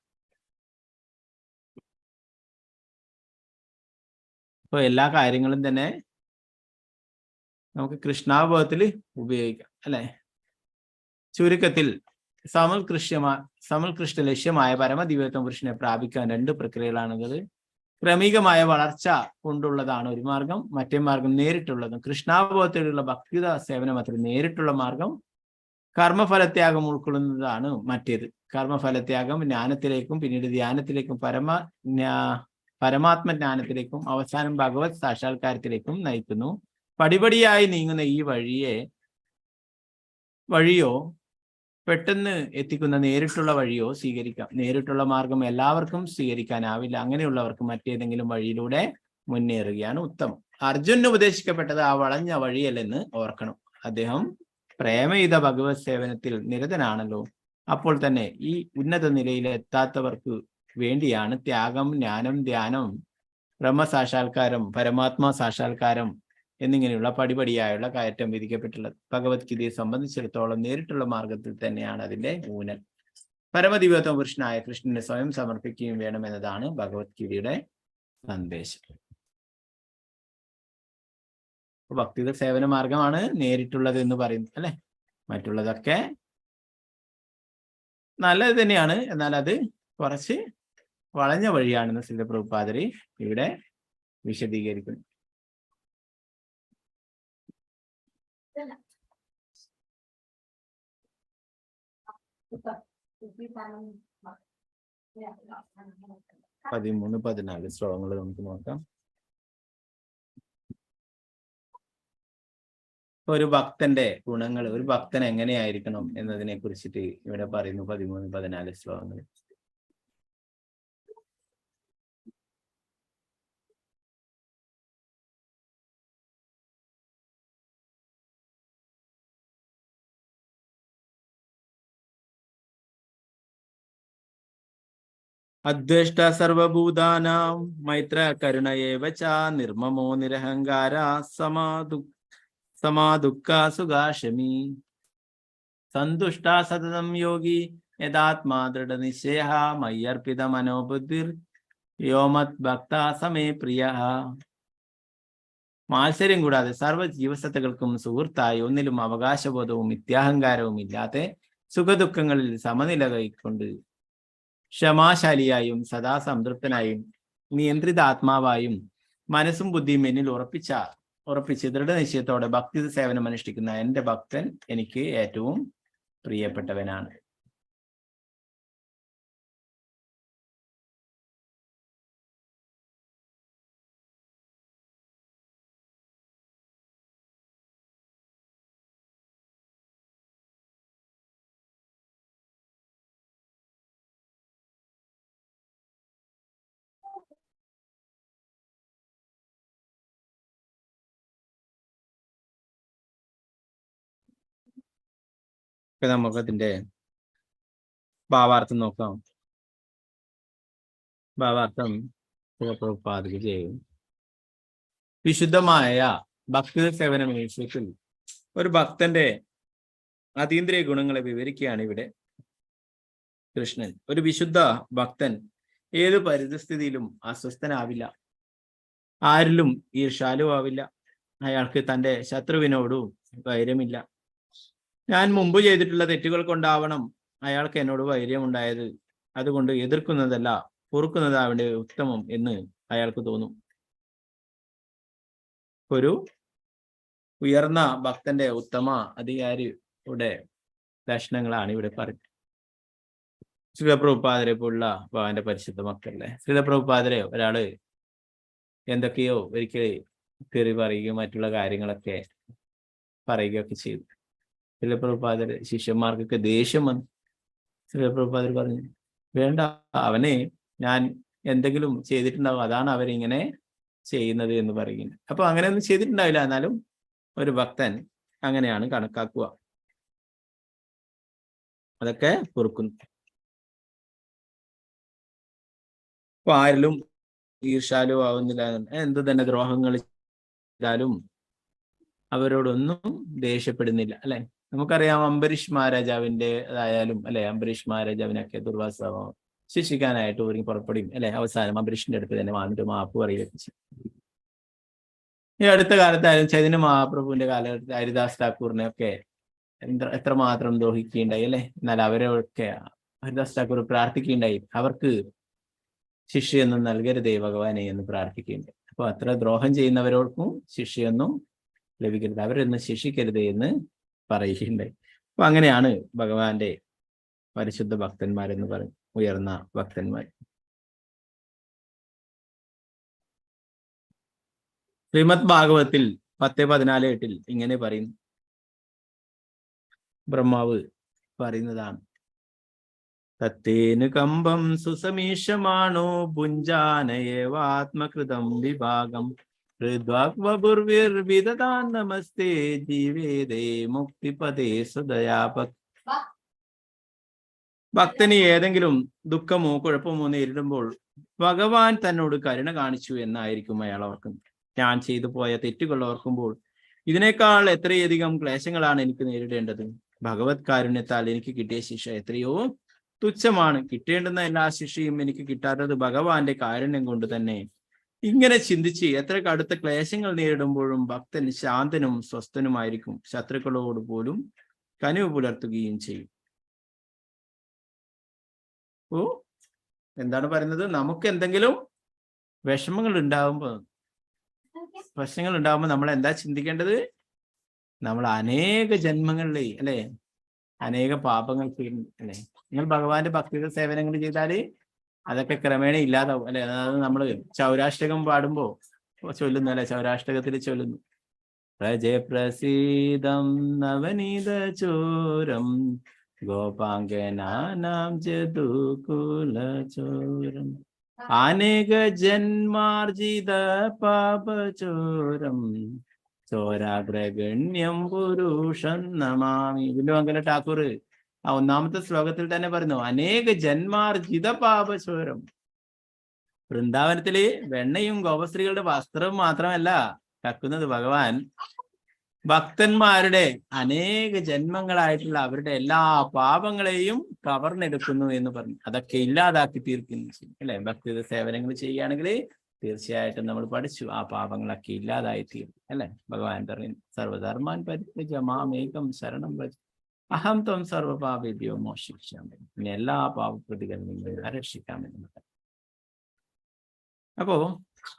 അപ്പൊ എല്ലാ കാര്യങ്ങളും തന്നെ നമുക്ക് കൃഷ്ണാബോധത്തിൽ ഉപയോഗിക്കാം, അല്ലെ? ചുരുക്കത്തിൽ സമൽകൃഷ്ണ ലക്ഷ്യമായ പരമദിവ്യത്വ പുരുഷനെ പ്രാപിക്കാൻ 2 പ്രക്രിയകളാണുള്ളത്. ക്രമികമായ വളർച്ച കൊണ്ടുള്ളതാണ് ഒരു മാർഗം. മറ്റേ മാർഗം നേരിട്ടുള്ളതും. കൃഷ്ണാബോധത്തിലുള്ള ഭക്തിത സേവനം അത്ര നേരിട്ടുള്ള മാർഗം. കർമ്മഫലത്യാഗം ഉൾക്കൊള്ളുന്നതാണ് മറ്റേത്. കർമ്മഫലത്യാഗം ജ്ഞാനത്തിലേക്കും പിന്നീട് ധ്യാനത്തിലേക്കും പരമാത്മജ്ഞാനത്തിലേക്കും അവസാനം ഭഗവത് സാക്ഷാത്കാരത്തിലേക്കും നയിക്കുന്നു. പടിപടിയായി നീങ്ങുന്ന ഈ വഴിയോ പെട്ടെന്ന് എത്തിക്കുന്ന നേരിട്ടുള്ള വഴിയോ സ്വീകരിക്കാം. നേരിട്ടുള്ള മാർഗം എല്ലാവർക്കും സ്വീകരിക്കാനാവില്ല. അങ്ങനെയുള്ളവർക്ക് മറ്റേതെങ്കിലും വഴിയിലൂടെ മുന്നേറുകയാണ് ഉത്തമം. അർജുനന് ഉപദേശിക്കപ്പെട്ടത് ആ വളഞ്ഞ വഴിയല്ലെന്ന് ഓർക്കണം. അദ്ദേഹം പ്രേമയുത ഭഗവത് സേവനത്തിൽ നിരതനാണല്ലോ. അപ്പോൾ തന്നെ ഈ ഉന്നത നിലയിലെത്താത്തവർക്ക് വേണ്ടിയാണ് ത്യാഗം, ജ്ഞാനം, ധ്യാനം, ബ്രഹ്മസാക്ഷാത്കാരം, പരമാത്മാ സാക്ഷാത്കാരം എന്നിങ്ങനെയുള്ള പടിപടിയായുള്ള കയറ്റം വിധിക്കപ്പെട്ടുള്ളത്. ഭഗവത്ഗീതയെ സംബന്ധിച്ചിടത്തോളം നേരിട്ടുള്ള മാർഗത്തിൽ തന്നെയാണ് അതിന്റെ ഊന്നൽ. പരമദിവ്യോത്തമ പുരുഷനായ കൃഷ്ണനെ സ്വയം സമർപ്പിക്കുകയും വേണമെന്നതാണ് ഭഗവത്ഗീതയുടെ സന്ദേശം. ഭക്തിയുടെ സേവന മാർഗമാണ് നേരിട്ടുള്ളത് എന്ന് പറയുന്നത്, അല്ലെ? മറ്റുള്ളതൊക്കെ നല്ലത് തന്നെയാണ്, എന്നാൽ അത് കുറച്ച് വളഞ്ഞ വഴിയാണെന്ന് ശ്രീലപ്രഭുപാദര് ഇവിടെ വിശദീകരിക്കുന്നു. 13-14 ശ്ലോകങ്ങൾ നമുക്ക് നോക്കാം. ഒരു ഭക്തന്റെ ഗുണങ്ങൾ, ഒരു ഭക്തൻ എങ്ങനെയായിരിക്കണം എന്നതിനെ കുറിച്ചിട്ട് ഇവിടെ പറയുന്നു 13-14 ശ്ലോകങ്ങൾ. അദ്വേഷ്ട സർവഭൂതാനാം മൈത്ര കരുണയേവ ച നിർമ്മമോ നിരഹങ്കാര സമാദുഃഖ സുഖാശമി സന്തുഷ്ട സതതം യോഗി യഥാത്മാ ദൃഢനിശ്ചയ മയ്യർപ്പിത മനോബുദ്ധിർ യോമത് ഭക്ത സമേ പ്രിയ. മാത്സര്യം കൂടാതെ സർവ്വ ജീവസത്തകൾക്കും സുഹൃത്തായി ഒന്നിലും അവകാശബോധവും മിഥ്യാഹങ്കാരവും ഇല്ലാതെ സുഖദുഃഖങ്ങളിൽ സമനില കൈക്കൊണ്ട് ക്ഷമാശാലിയായും സദാ സംതൃപ്തനായും നിയന്ത്രിതാത്മാവായും മനസ്സും ബുദ്ധിയും എന്നിൽ ഉറപ്പിച്ച് ദൃഢനിശ്ചയത്തോടെ ഭക്തി സേവനം അനുഷ്ഠിക്കുന്ന എന്റെ ഭക്തൻ എനിക്ക് ഏറ്റവും പ്രിയപ്പെട്ടവനാണ്. നമുക്ക് അതിന്റെ ഭാവാർത്ഥം നോക്കാം. ഭാവാർത്ഥം പ്രഭുപാദ് ചെയ്യും. വിശുദ്ധമായ ഭക്തി സേവന വിഷയത്തിൽ ഒരു ഭക്തന്റെ അതീന്ദ്രിയ ഗുണങ്ങളെ വിവരിക്കുകയാണ് ഇവിടെ കൃഷ്ണൻ. ഒരു വിശുദ്ധ ഭക്തൻ ഏതു പരിതസ്ഥിതിയിലും അസ്വസ്ഥനാവില്ല, ആരിലും ഈർഷ്യാലുവാവില്ല, അയാൾക്ക് തന്റെ ശത്രുവിനോടും വൈരമില്ല. ഞാൻ മുമ്പ് ചെയ്തിട്ടുള്ള തെറ്റുകൾ കൊണ്ടാവണം അയാൾക്ക് എന്നോട് വൈര്യമുണ്ടായത്, അതുകൊണ്ട് എതിർക്കുന്നതല്ല പൊറുക്കുന്നത് അവന്റെ ഉത്തമം എന്ന് അയാൾക്ക് തോന്നും. ഒരു ഉയർന്ന ഭക്തന്റെ ഉത്തമ അധികാരിയുടെ ലക്ഷണങ്ങളാണ് ഇവിടെ പറയുന്നത്. ശ്രീലപ്രഭുപാദരെ പോലുള്ള ഭഗവാന്റെ പരിശുദ്ധ മക്കളല്ലേ, ശ്രീലപ്രഭുപാദരെ ഒരാള് എന്തൊക്കെയോ ഒരിക്കൽ തെറി പറയുകയും മറ്റുള്ള കാര്യങ്ങളൊക്കെ പറയുകയൊക്കെ ചെയ്തു. ശ്രീലപ്രഭുപാദർ ശിഷ്യന്മാർക്കൊക്കെ ദേഷ്യം വന്നു. ശ്രീലപ്രഭുപാദർ പറഞ്ഞു, വേണ്ട, അവനെ ഞാൻ എന്തെങ്കിലും ചെയ്തിട്ടുണ്ടാവും, അതാണ് അവരിങ്ങനെ ചെയ്യുന്നത് എന്ന് പറയുന്നത്. അപ്പൊ അങ്ങനെയൊന്നും ചെയ്തിട്ടുണ്ടാവില്ല, എന്നാലും ഒരു ഭക്തൻ അങ്ങനെയാണ് കണക്കാക്കുക, അതൊക്കെ പൊറുക്കുന്നു. അപ്പൊ ആരിലും ഈർഷ്യാലു ആവുന്നില്ല, എന്ത് തന്നെ ദ്രോഹങ്ങൾ ചെയ്താലും അവരോടൊന്നും ദേഷ്യപ്പെടുന്നില്ല, അല്ലെ? നമുക്കറിയാം അംബരീഷ് മഹാരാജാവിൻ്റെതായാലും അല്ലെ, അംബരീഷ് മഹാരാജാവിനൊക്കെ ദുർവാസ ശിക്ഷിക്കാനായിട്ട് ഒരുങ്ങി പുറപ്പെടുകയും അല്ലെ, അവസാനം അംബരീഷിന്റെ അടുത്ത് തന്നെ വന്നിട്ട് മാപ്പ് പറയുകയൊക്കെ ചെയ്യും. ഈ അടുത്ത കാലത്തായാലും ചൈതന്യ മഹാപ്രഭുവിന്റെ കാലഘട്ടത്തിൽ ഹരിദാസ് ഠാക്കൂറിനെ ഒക്കെ എത്രമാത്രം ദ്രോഹിക്കുകയുണ്ടായി അല്ലെ. എന്നാൽ അവരൊക്കെ ഹരിദാസ് ഠാക്കൂർ പ്രാർത്ഥിക്കുകയുണ്ടായി, അവർക്ക് ശിക്ഷയൊന്നും നൽകരുതേ ഭഗവാനെ എന്ന് പ്രാർത്ഥിക്കുകയുണ്ടായി. അപ്പൊ അത്ര ദ്രോഹം ചെയ്യുന്നവരോർക്കും ശിക്ഷയൊന്നും ലഭിക്കരുത്, അവരൊന്നും ശിക്ഷിക്കരുത് എന്ന് പറയുകയുണ്ടായി. അപ്പൊ അങ്ങനെയാണ് ഭഗവാന്റെ പരിശുദ്ധ ഭക്തന്മാരെന്ന് പറയും, ഉയർന്ന ഭക്തന്മാർ. ശ്രീമദ് ഭാഗവത്തിൽ 10:14 ഇങ്ങനെ പറയുന്നു. ബ്രഹ്മാവ് പറയുന്നതാണ്, തത്തേനു കമ്പം സുസമീഷമാണോ ഭുഞ്ചാനയേവാത്മകൃതം വിഭാഗം ഹൃദ്വാഗ്വപുർവിർവിദതാൻ നമസ്തേ ജീവേദേ മുക്തിപദേ സുദയാപക്. ഭക്തന് ഏതെങ്കിലും ദുഃഖമോ കുഴപ്പമോ നേരിടുമ്പോൾ ഭഗവാൻ തന്നോട് കരുണ കാണിച്ചു എന്നായിരിക്കും അയാൾ ഓർക്കുന്നത്. ഞാൻ ചെയ്തു പോയ തെറ്റുകൾ ഓർക്കുമ്പോൾ ഇതിനേക്കാൾ എത്രയധികം ക്ലേശങ്ങളാണ് എനിക്ക് നേരിടേണ്ടത്. ഭഗവത് കാരുണ്യത്താൽ എനിക്ക് കിട്ടിയ ശിക്ഷ എത്രയോ തുച്ഛമാണ്. കിട്ടേണ്ടുന്ന എല്ലാ ശിക്ഷയും എനിക്ക് കിട്ടാത്തത് ഭഗവാന്റെ കാരുണ്യം കൊണ്ട് തന്നെ. ഇങ്ങനെ ചിന്തിച്ച് എത്ര കടുത്ത ക്ലേശങ്ങൾ നേരിടുമ്പോഴും ഭക്തൻ ശാന്തനും സ്വസ്ഥനുമായിരിക്കും, ശത്രുക്കളോട് പോലും കനിവ് പുലർത്തുകയും ചെയ്യും. ഓ, എന്താണ് പറയുന്നത്? നമുക്ക് എന്തെങ്കിലും വിഷമങ്ങൾ ഉണ്ടാകുമ്പോൾ, പ്രശ്നങ്ങൾ ഉണ്ടാകുമ്പോൾ നമ്മൾ എന്താ ചിന്തിക്കേണ്ടത്? നമ്മൾ അനേക ജന്മങ്ങളിലെ അല്ലെ അനേക പാപങ്ങൾ തീർന്നു അല്ലെ. നിങ്ങൾ ഭഗവാന്റെ ഭക്തിയുടെ സേവനങ്ങൾ ചെയ്താല് അതൊക്കെ ക്രമേണ ഇല്ലാതാവും അല്ലെ. അതായത് നമ്മള് ചൗരാഷ്ടകം പാടുമ്പോ ചൊല്ലുന്നു അല്ലെ, ചൗരാഷ്ടകത്തിൽ ചൊല്ലുന്നു പ്രജപ്രസീദം നവനീത ചോരം ഗോപാംഗനാനാം ജദുകുലചോരം അനേക ജന്മാർജിത പാപചോരം ചോരാഗ്രഗണ്യം പുരുഷം നമാമി. വില്ലുമംഗല ഠാക്കൂർ ആ 1ാമത്തെ ശ്ലോകത്തിൽ തന്നെ പറഞ്ഞു അനേക ജന്മാർജിത പാപചോരം. വൃന്ദാവനത്തില് വെണ്ണയും ഗോപസ്ത്രീകളുടെ വസ്ത്രവും മാത്രമല്ല കക്കുന്നത് ഭഗവാൻ, ഭക്തന്മാരുടെ അനേക ജന്മങ്ങളായിട്ടുള്ള അവരുടെ എല്ലാ പാപങ്ങളെയും കവർന്നെടുക്കുന്നു എന്ന് പറഞ്ഞു. അതൊക്കെ ഇല്ലാതാക്കി തീർക്കുന്നു അല്ലെ. ഭക്തിയുടെ സേവനങ്ങൾ ചെയ്യുകയാണെങ്കിൽ തീർച്ചയായിട്ടും നമ്മൾ പഠിച്ചു ആ പാപങ്ങളൊക്കെ ഇല്ലാതായി തീരും അല്ലെ. ഭഗവാൻ പറയുന്നു സർവധർമാൻ പരിത്യജ മാമേകം ശരണം ഭജ അഹം ത്വം സർവപാപേഭ്യോ മോക്ഷിഷ്യാമി. ഇനി എല്ലാ പാപപ്രതികളിൽ നിന്ന് രക്ഷിക്കാമെന്ന്. അപ്പോ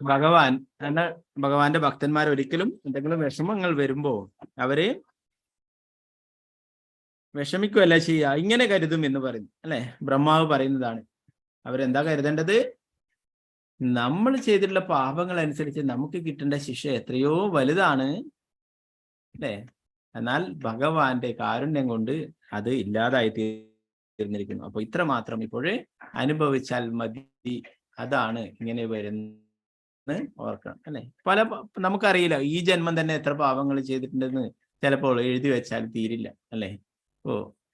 ഭഗവാൻ എന്നാൽ ഭഗവാന്റെ ഭക്തന്മാർ ഒരിക്കലും എന്തെങ്കിലും വിഷമങ്ങൾ വരുമ്പോ അവര് വിഷമിക്കുകയല്ല ചെയ്യുക, ഇങ്ങനെ കരുതും എന്ന് പറയുന്നു അല്ലെ. ബ്രഹ്മാവ് പറയുന്നതാണ്. അവരെന്താ കരുതേണ്ടത്? നമ്മൾ ചെയ്തിട്ടുള്ള പാപങ്ങൾ അനുസരിച്ച് നമുക്ക് കിട്ടേണ്ട ശിക്ഷ എത്രയോ വലുതാണ് അല്ലെ. എന്നാൽ ഭഗവാന്റെ കാരുണ്യം കൊണ്ട് അത് ഇല്ലാതായി തീർന്നിരിക്കുന്നു. അപ്പൊ ഇത്ര മാത്രം ഇപ്പോഴേ അനുഭവിച്ചാൽ മതി. അതാണ് ഇങ്ങനെ വരുന്ന ഓർക്കണം അല്ലെ. നമുക്കറിയില്ല ഈ ജന്മം തന്നെ എത്ര പാപങ്ങൾ ചെയ്തിട്ടുണ്ടെന്ന് ചിലപ്പോൾ എഴുതി വെച്ചാൽ തീരില്ല അല്ലെ.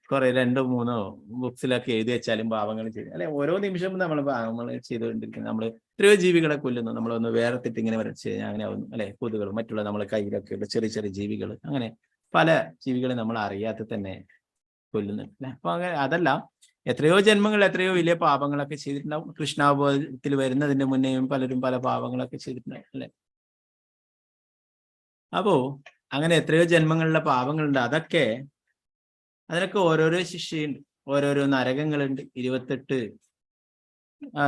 കുറെ 2-3 ബുക്സിലൊക്കെ എഴുതി വെച്ചാലും പാപങ്ങൾ ചെയ്തു അല്ലെ. ഓരോ നിമിഷവും നമ്മൾ പാപങ്ങൾ ചെയ്തുകൊണ്ടിരിക്കുന്നത്. നമ്മൾ എത്രയോ ജീവികളെ കൊല്ലുന്നു. നമ്മളൊന്ന് വേർത്തിട്ട് ഇങ്ങനെ വരച്ച് കഴിഞ്ഞാൽ അങ്ങനെ ആവുന്നു അല്ലെ. കൊതുകൾ, മറ്റുള്ള നമ്മളെ കയ്യിലൊക്കെ ഉള്ള ചെറിയ ചെറിയ ജീവികൾ, അങ്ങനെ പല ജീവികളെ നമ്മൾ അറിയാതെ തന്നെ കൊല്ലുന്നുണ്ട് അല്ലെ. അപ്പൊ അങ്ങനെ അതല്ല, എത്രയോ ജന്മങ്ങൾ എത്രയോ വലിയ പാപങ്ങളൊക്കെ ചെയ്തിട്ടുണ്ടാവും. കൃഷ്ണാബോധത്തിൽ വരുന്നതിന്റെ മുന്നേയും പലരും പല പാപങ്ങളൊക്കെ ചെയ്തിട്ടുണ്ടാവും അല്ലെ. അപ്പോ അങ്ങനെ എത്രയോ ജന്മങ്ങളിലെ പാപങ്ങളുണ്ട്. അതിനൊക്കെ ഓരോരോ ശിക്ഷയുണ്ട്, ഓരോരോ നരകങ്ങളുണ്ട്. 28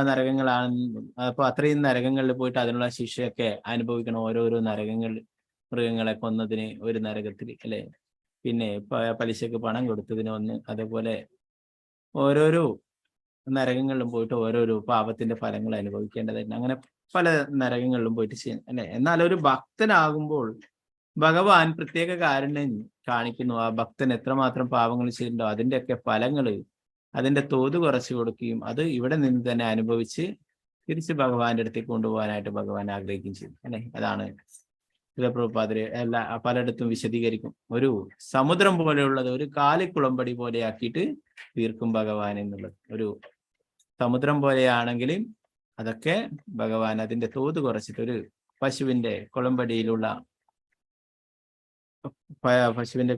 നരകങ്ങളാണ്. അപ്പൊ അത്രയും നരകങ്ങളിൽ പോയിട്ട് അതിനുള്ള ശിക്ഷയൊക്കെ അനുഭവിക്കണം. ഓരോരോ നരകങ്ങൾ, മൃഗങ്ങളെ കൊന്നതിന് ഒരു നരകത്തിൽ അല്ലെ, പിന്നെ പലിശക്ക് പണം കൊടുത്തതിന് ഒന്ന്, അതേപോലെ ഓരോരോ നരകങ്ങളിലും പോയിട്ട് ഓരോരോ പാപത്തിന്റെ ഫലങ്ങൾ അനുഭവിക്കേണ്ടതായിരുന്നു. അങ്ങനെ പല നരകങ്ങളിലും പോയിട്ട് ചെയ്യണം അല്ലെ. എന്നാൽ ഒരു ഭക്തനാകുമ്പോൾ ഭഗവാൻ പ്രത്യേക കാരുണ്യം കാണിക്കുന്നു. ആ ഭക്തൻ എത്രമാത്രം പാപങ്ങൾ ചെയ്തിട്ടുണ്ടോ അതിൻ്റെയൊക്കെ ഫലങ്ങൾ, അതിന്റെ തോത് കുറച്ച് കൊടുക്കുകയും അത് ഇവിടെ നിന്ന് തന്നെ അനുഭവിച്ച് തിരിച്ച് ഭഗവാന്റെ അടുത്തേക്ക് കൊണ്ടുപോകാനായിട്ട് ഭഗവാൻ ആഗ്രഹിക്കുകയും ചെയ്തു അല്ലെ. അതാണ് പ്രഭുപാദര് പലയിടത്തും വിശദീകരിക്കും. ഒരു സമുദ്രം പോലെയുള്ളത് ഒരു കാലിക്കുളമ്പടി പോലെ ആക്കിയിട്ട് തീർക്കും ഭഗവാൻ എന്നുള്ളത്. ഒരു സമുദ്രം പോലെയാണെങ്കിൽ അതൊക്കെ ഭഗവാൻ അതിന്റെ തോത് കുറച്ചിട്ട് ഒരു പശുവിന്റെ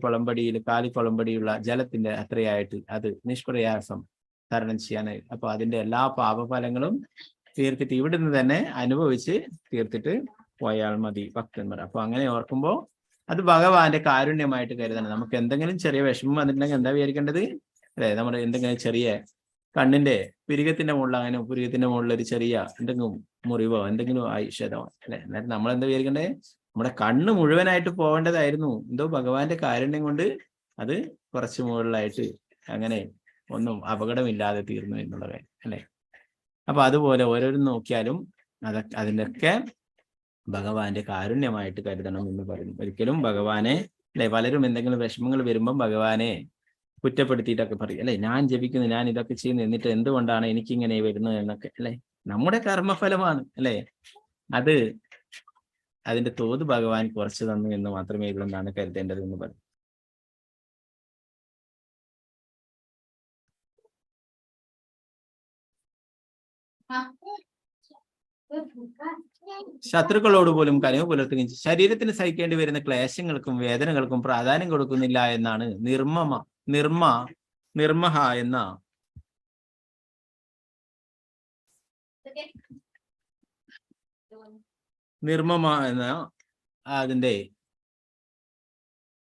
കുളമ്പടിയിൽ കാലിക്കുളമ്പടിയുള്ള ജലത്തിന്റെ അത്രയായിട്ട് അത് നിഷ്പ്രയാസം തരണം ചെയ്യാനായി. അപ്പൊ അതിന്റെ എല്ലാ പാപഫലങ്ങളും തീർത്തിട്ട് ഇവിടുന്ന് തന്നെ അനുഭവിച്ച് തീർത്തിട്ട് പോയാൽ മതി ഭക്തന്മാർ. അപ്പൊ അങ്ങനെ ഓർക്കുമ്പോ അത് ഭഗവാന്റെ കാരുണ്യമായിട്ട് കരുതണം. നമുക്ക് എന്തെങ്കിലും ചെറിയ വിഷമം വന്നിട്ടുണ്ടെങ്കിൽ എന്താ വിചാരിക്കേണ്ടത് അല്ലെ. നമ്മുടെ എന്തെങ്കിലും ചെറിയ കണ്ണിന്റെ പുരികത്തിന്റെ മുകളിൽ ഒരു ചെറിയ എന്തെങ്കിലും മുറിവോ എന്തെങ്കിലും ക്ഷതമോ അല്ലെ, എന്നാലും നമ്മൾ എന്താ വിചാരിക്കണ്ടേ? നമ്മുടെ കണ്ണ് മുഴുവനായിട്ട് പോകേണ്ടതായിരുന്നു. എന്തോ ഭഗവാന്റെ കാരുണ്യം കൊണ്ട് അത് കുറച്ച് മുകളിലായിട്ട് അങ്ങനെ ഒന്നും അപകടമില്ലാതെ തീർന്നു എന്നുള്ള കാര്യം അല്ലെ. അപ്പൊ അതുപോലെ ഓരോരും നോക്കിയാലും അതിനൊക്കെ ഭഗവാന്റെ കാരുണ്യമായിട്ട് കരുതണം എന്ന് പറയുന്നു. ഒരിക്കലും ഭഗവാനെ അല്ലെ, പലരും എന്തെങ്കിലും വിഷമങ്ങൾ വരുമ്പം ഭഗവാനെ കുറ്റപ്പെടുത്തിയിട്ടൊക്കെ പറയും അല്ലെ. ഞാൻ ജപിക്കുന്നു, ഞാൻ ഇതൊക്കെ ചെയ്യുന്നു, എന്നിട്ട് എന്തുകൊണ്ടാണ് എനിക്കിങ്ങനെ വരുന്നത് എന്നൊക്കെ അല്ലെ. നമ്മുടെ കർമ്മഫലമാണ് അല്ലെ. അതിന്റെ തോത് ഭഗവാൻ കുറച്ച് തന്നു എന്ന് മാത്രമേ ഇതുകൊണ്ടാണ് കരുതേണ്ടത് എന്ന് പറയും. ശത്രുക്കളോട് പോലും കനിവ് പുലർത്തുകയും ശരീരത്തിന് സഹിക്കേണ്ടി വരുന്ന ക്ലേശങ്ങൾക്കും വേദനകൾക്കും പ്രാധാന്യം കൊടുക്കുന്നില്ല എന്നാണ് നിർമ്മഹ എന്ന അതിന്റെ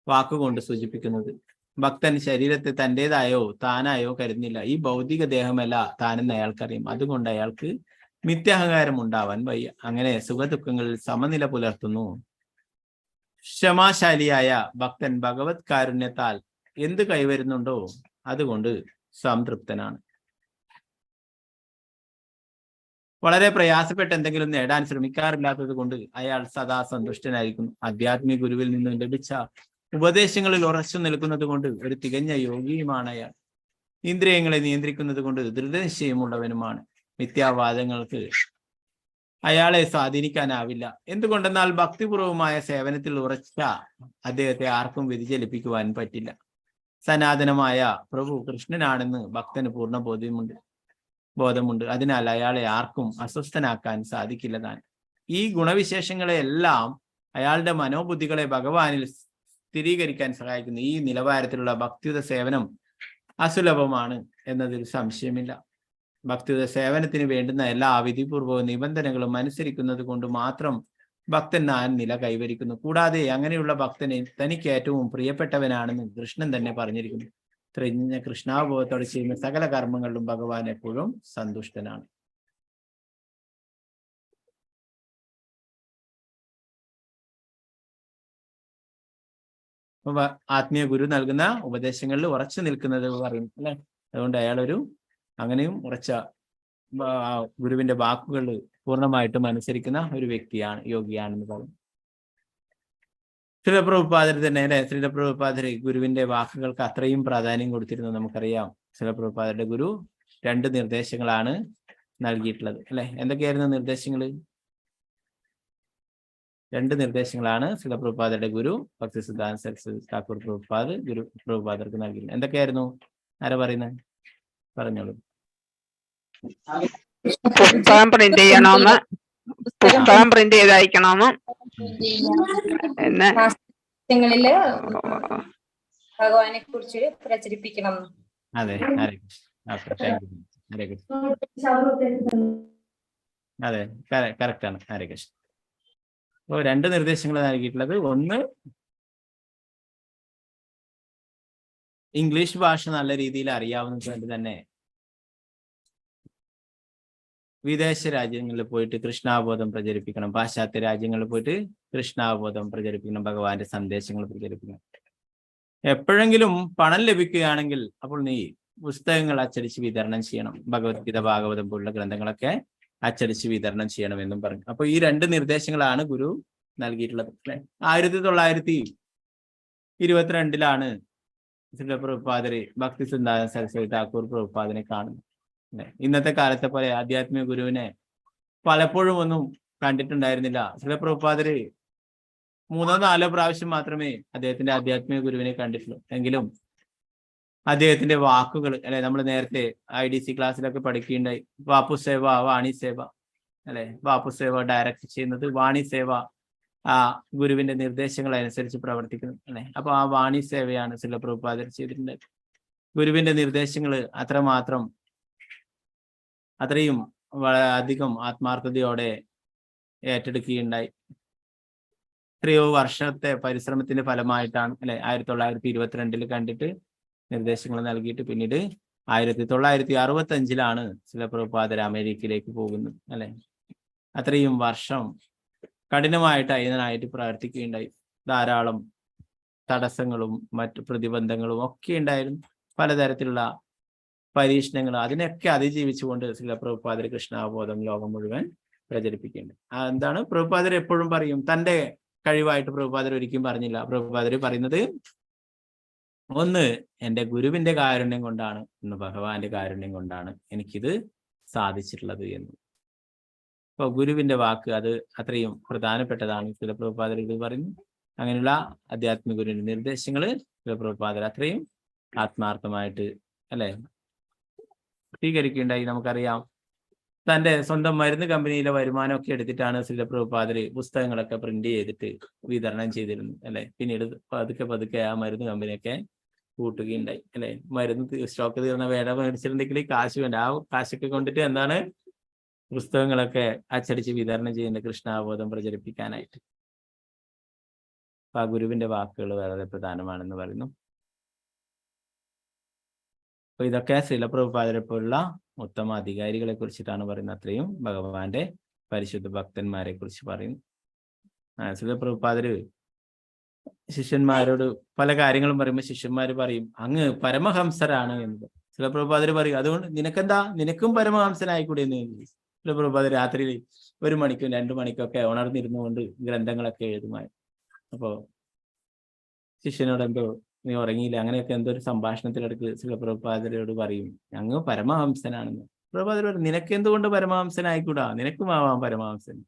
വാക്കുകൊണ്ട് സൂചിപ്പിക്കുന്നത്. ഭക്തൻ ശരീരത്തെ തൻ്റെതായോ താനായോ കരുതുന്നില്ല. ഈ ഭൗതിക ദേഹമല്ല താനെന്ന് അയാൾക്കറിയും. അതുകൊണ്ട് അയാൾക്ക് മിഥ്യാഹങ്കാരം ഉണ്ടാവാൻ വയ്യ. അങ്ങനെ സുഖദുഃഖങ്ങളിൽ സമനില പുലർത്തുന്നു. ക്ഷമാശാലിയായ ഭക്തൻ ഭഗവത് കാരുണ്യത്താൽ എന്ത് കൈവരുന്നുണ്ടോ അതുകൊണ്ട് സംതൃപ്തനാണ്. വളരെ പ്രയാസപ്പെട്ട് എന്തെങ്കിലും നേടാൻ ശ്രമിക്കാറില്ലാത്തത് കൊണ്ട് അയാൾ സദാ സന്തുഷ്ടനായിരിക്കും. ആധ്യാത്മിക ഗുരുവിൽ നിന്ന് ലഭിച്ച ഉപദേശങ്ങളിൽ ഉറച്ചു നിൽക്കുന്നത് കൊണ്ട് ഒരു തികഞ്ഞ യോഗിയുമാണ് അയാൾ. ഇന്ദ്രിയങ്ങളെ നിയന്ത്രിക്കുന്നത് കൊണ്ട് ദൃഢനിശ്ചയമുള്ളവനുമാണ്. മിഥ്യാവാദങ്ങൾക്ക് അയാളെ സ്വാധീനിക്കാനാവില്ല. എന്തുകൊണ്ടെന്നാൽ ഭക്തിപൂർവമായ സേവനത്തിൽ ഉറച്ച അദ്ദേഹത്തെ ആർക്കും വ്യതിചലിപ്പിക്കുവാൻ പറ്റില്ല. സനാതനമായ പ്രഭു കൃഷ്ണനാണെന്ന് ഭക്തന് പൂർണ്ണ ബോധമുണ്ട്. അതിനാൽ അയാളെ ആർക്കും അസ്വസ്ഥനാക്കാൻ സാധിക്കില്ലതാണ്. ഈ ഗുണവിശേഷങ്ങളെല്ലാം അയാളുടെ മനോബുദ്ധികളെ ഭഗവാനിൽ സ്ഥിരീകരിക്കാൻ സഹായിക്കുന്നു. ഈ നിലവാരത്തിലുള്ള ഭക്തിയുത സേവനം അസുലഭമാണ് എന്നതിൽ സംശയമില്ല. ഭക്തിയുത സേവനത്തിന് വേണ്ടുന്ന എല്ലാ വിധിപൂർവ്വ നിബന്ധനകളും അനുസരിക്കുന്നത് കൊണ്ട് മാത്രം ഭക്തൻ ആ നില കൈവരിക്കുന്നു. കൂടാതെ അങ്ങനെയുള്ള ഭക്തനെ തനിക്ക് ഏറ്റവും പ്രിയപ്പെട്ടവനാണെന്ന് കൃഷ്ണൻ തന്നെ പറഞ്ഞിരിക്കുന്നു. തികഞ്ഞ കൃഷ്ണാവബോധത്തോടെ ചെയ്യുന്ന സകല കർമ്മങ്ങളിലും ഭഗവാൻ എപ്പോഴും സന്തുഷ്ടനാണ്. ആത്മീയ ഗുരു നൽകുന്ന ഉപദേശങ്ങളിൽ ഉറച്ചു നിൽക്കുന്നത് പറയും അല്ലെ. അതുകൊണ്ട് അയാളൊരു അങ്ങനെയും ഉറച്ച ഗുരുവിന്റെ വാക്കുകൾ പൂർണ്ണമായിട്ടും അനുസരിക്കുന്ന ഒരു വ്യക്തിയാണ്, യോഗിയാണെന്ന് പറയും. ശ്രീല പ്രഭുപാദർ തന്നെ അല്ലെ, ശ്രീല പ്രഭുപാദർ ഗുരുവിന്റെ വാക്കുകൾക്ക് അത്രയും പ്രാധാന്യം കൊടുത്തിരുന്നു. നമുക്കറിയാം ശ്രീല പ്രഭുപാദരുടെ ഗുരു 2 നിർദ്ദേശങ്ങളാണ് നൽകിയിട്ടുള്ളത് അല്ലെ. എന്തൊക്കെയായിരുന്നു നിർദ്ദേശങ്ങൾ? 2 നിർദ്ദേശങ്ങളാണ് ശ്രീല പ്രഭുപാദരുടെ ഗുരു ഭക്തി സിദ്ധാന്ത സരസ്വതി ഠാക്കൂർ പ്രഭുപാദ് ഗുരു പ്രഭുപാദർക്ക് നൽകിയിരുന്നു. എന്തൊക്കെയായിരുന്നു? ആരാ പറയുന്നത്? പറഞ്ഞോളൂ. പുസ്തകം പ്രിന്റ് ചെയ്യണമെന്ന്, പുസ്തകം പ്രിന്റ് ചെയ്ത് അയക്കണമെന്ന്, പിന്നെ ഭഗവാനെ കുറിച്ച് പ്രചരിപ്പിക്കണം. അതെ, അതെ, കറക്റ്റ് ആണ്. ഹരേ കൃഷ്ണ. അപ്പോൾ 2 നിർദ്ദേശങ്ങൾ നൽകിയിട്ടുള്ളത്. ഒന്ന്, ഇംഗ്ലീഷ് ഭാഷ നല്ല രീതിയിൽ അറിയാവുന്നത് കൊണ്ട് തന്നെ വിദേശ രാജ്യങ്ങളിൽ പോയിട്ട് കൃഷ്ണാവബോധം പ്രചരിപ്പിക്കണം. പാശ്ചാത്യ രാജ്യങ്ങളിൽ പോയിട്ട് കൃഷ്ണാവബോധം പ്രചരിപ്പിക്കണം. ഭഗവാന്റെ സന്ദേശങ്ങൾ പ്രചരിപ്പിക്കണം. എപ്പോഴെങ്കിലും പണം ലഭിക്കുകയാണെങ്കിൽ അപ്പോൾ നീ പുസ്തകങ്ങൾ അച്ചടിച്ച് വിതരണം ചെയ്യണം. ഭഗവത്ഗീത, ഭാഗവതം പോലുള്ള ഗ്രന്ഥങ്ങളൊക്കെ അച്ചടിച്ച് വിതരണം ചെയ്യണമെന്നും പറഞ്ഞു. അപ്പൊ ഈ 2 നിർദ്ദേശങ്ങളാണ് ഗുരു നൽകിയിട്ടുള്ളത്. 1922 ശ്രീല പ്രഭുപാദര് ഭക്തി സിദ്ധാന്ത സരസ്വതി ഠാക്കൂർ പ്രഭുപാദിനെ കാണുന്നു. ഇന്നത്തെ കാലത്തെ പോലെ ആധ്യാത്മിക ഗുരുവിനെ പലപ്പോഴും ഒന്നും കണ്ടിട്ടുണ്ടായിരുന്നില്ല. ശ്രീല പ്രഭുപാദര് 3-4 പ്രാവശ്യം മാത്രമേ അദ്ദേഹത്തിന്റെ ആധ്യാത്മിക ഗുരുവിനെ കണ്ടിട്ടുള്ളൂ. എങ്കിലും അദ്ദേഹത്തിന്റെ വാക്കുകൾ അല്ലെ, നമ്മൾ നേരത്തെ IDC ക്ലാസ്സിലൊക്കെ പഠിക്കുകയുണ്ടായി. വാപ്പു സേവ, വാണി സേവ അല്ലെ. വാപ്പു സേവ ഡയറക്റ്റ് ചെയ്യുന്നത്, വാണി സേവ ആ ഗുരുവിന്റെ നിർദ്ദേശങ്ങൾ അനുസരിച്ച് പ്രവർത്തിക്കുന്നു അല്ലെ. അപ്പൊ ആ വാണി സേവയാണ് ശ്രീല പ്രഭുപാദർ ചെയ്തിട്ടുണ്ടായത്. ഗുരുവിന്റെ നിർദ്ദേശങ്ങൾ അത്രയും അധികം ആത്മാർത്ഥതയോടെ ഏറ്റെടുക്കുകയുണ്ടായി. എത്രയോ വർഷത്തെ പരിശ്രമത്തിന്റെ ഫലമായിട്ടാണ് അല്ലെ 1922 കണ്ടിട്ട് നിർദ്ദേശങ്ങൾ നൽകിയിട്ട് പിന്നീട് 1965 ശ്രീല പ്രഭുപാദർ അമേരിക്കയിലേക്ക് പോകുന്നത് അല്ലെ. അത്രയും വർഷം കഠിനമായിട്ട് അതിനായിട്ട് പ്രവർത്തിക്കുകയുണ്ടായി. ധാരാളം തടസ്സങ്ങളും മറ്റു പ്രതിബന്ധങ്ങളും ഒക്കെ ഉണ്ടായിരുന്നു. പലതരത്തിലുള്ള പരീക്ഷണങ്ങൾ, അതിനൊക്കെ അതിജീവിച്ചുകൊണ്ട് ശ്രീല പ്രഭുപാദർ കൃഷ്ണാവബോധം ലോകം മുഴുവൻ പ്രചരിപ്പിക്കേണ്ടത്. എന്താണ് പ്രഭുപാദർ എപ്പോഴും പറയും, തന്റെ കഴിവായിട്ട് പ്രഭുപാദർ ഒരിക്കലും പറഞ്ഞില്ല. പ്രഭുപാദർ പറയുന്നത്, ഒന്ന് എൻ്റെ ഗുരുവിന്റെ കാരുണ്യം കൊണ്ടാണ്, ഒന്ന് ഭഗവാന്റെ കാരുണ്യം കൊണ്ടാണ് എനിക്കിത് സാധിച്ചിട്ടുള്ളത് എന്ന്. അപ്പോൾ ഗുരുവിന്റെ വാക്ക് അത് അത്രയും പ്രധാനപ്പെട്ടതാണ്. ശ്രീല പ്രഭുപാദർ ഇത് പറയുന്നു. അങ്ങനെയുള്ള ആധ്യാത്മിക ഗുരുവിന്റെ നിർദ്ദേശങ്ങൾ ശ്രീല പ്രഭുപാദർ അത്രയും ആത്മാർത്ഥമായിട്ട് അല്ലെ സ്വീകരിക്കുകയുണ്ടായി. നമുക്കറിയാം, തന്റെ സ്വന്തം മരുന്ന് കമ്പനിയിലെ വരുമാനമൊക്കെ എടുത്തിട്ടാണ് ശ്രീല പ്രഭുപാദർ പുസ്തകങ്ങളൊക്കെ പ്രിന്റ് ചെയ്തിട്ട് വിതരണം ചെയ്തിരുന്നത് അല്ലെ. പിന്നീട് പതുക്കെ ആ മരുന്ന് കമ്പനിയൊക്കെ കൂട്ടുകയുണ്ടായി അല്ലെ. മരുന്ന് സ്റ്റോക്ക് തീർന്ന വേല മേടിച്ചിട്ടുണ്ടെങ്കിൽ കാശ് വേണ്ട, ആ കാശൊക്കെ കൊണ്ടിട്ട് എന്താണ് പുസ്തകങ്ങളൊക്കെ അച്ചടിച്ച് വിതരണം ചെയ്യുന്ന കൃഷ്ണാവബോധം പ്രചരിപ്പിക്കാനായിട്ട്. അപ്പൊ ആ ഗുരുവിന്റെ വാക്കുകൾ വളരെ പ്രധാനമാണെന്ന് പറയുന്നു. അപ്പൊ ഇതൊക്കെ ശ്രീല പ്രഭുപാദരെ പോലുള്ള ഉത്തമ അധികാരികളെ കുറിച്ചിട്ടാണ് പറയുന്നത്. അത്രയും ഭഗവാന്റെ പരിശുദ്ധ ഭക്തന്മാരെ കുറിച്ച് പറയുന്നു. ശ്രീല പ്രഭുപാദര് ശിഷ്യന്മാരോട് പല കാര്യങ്ങളും പറയുമ്പോൾ ശിഷ്യന്മാർ പറയും അങ്ങ് പരമഹംസരാണ് എന്ന്. ചില പ്രഭുപാദര് പറയും അതുകൊണ്ട് നിനക്കെന്താ, നിനക്കും പരമഹംസനായിക്കൂടെ എന്ന്. ചില പ്രഭുപാദർ രാത്രിയിൽ 1 മണിക്കും 2 മണിക്കൊക്കെ ഉണർന്നിരുന്നു കൊണ്ട് ഗ്രന്ഥങ്ങളൊക്കെ എഴുതുമായി. അപ്പോ ശിഷ്യനോട് എന്തോ നീ ഉറങ്ങിയില്ല, അങ്ങനെയൊക്കെ എന്തോ ഒരു സംഭാഷണത്തിലെടുക്ക് ചില പ്രഭുപാദരോട് പറയും അങ്ങ് പരമഹംസനാണെന്ന്. പ്രഭുപാദർ പറയും നിനക്ക് എന്തുകൊണ്ട് പരമഹംസനായിക്കൂടാ, നിനക്കും ആവാം പരമഹംസൻ.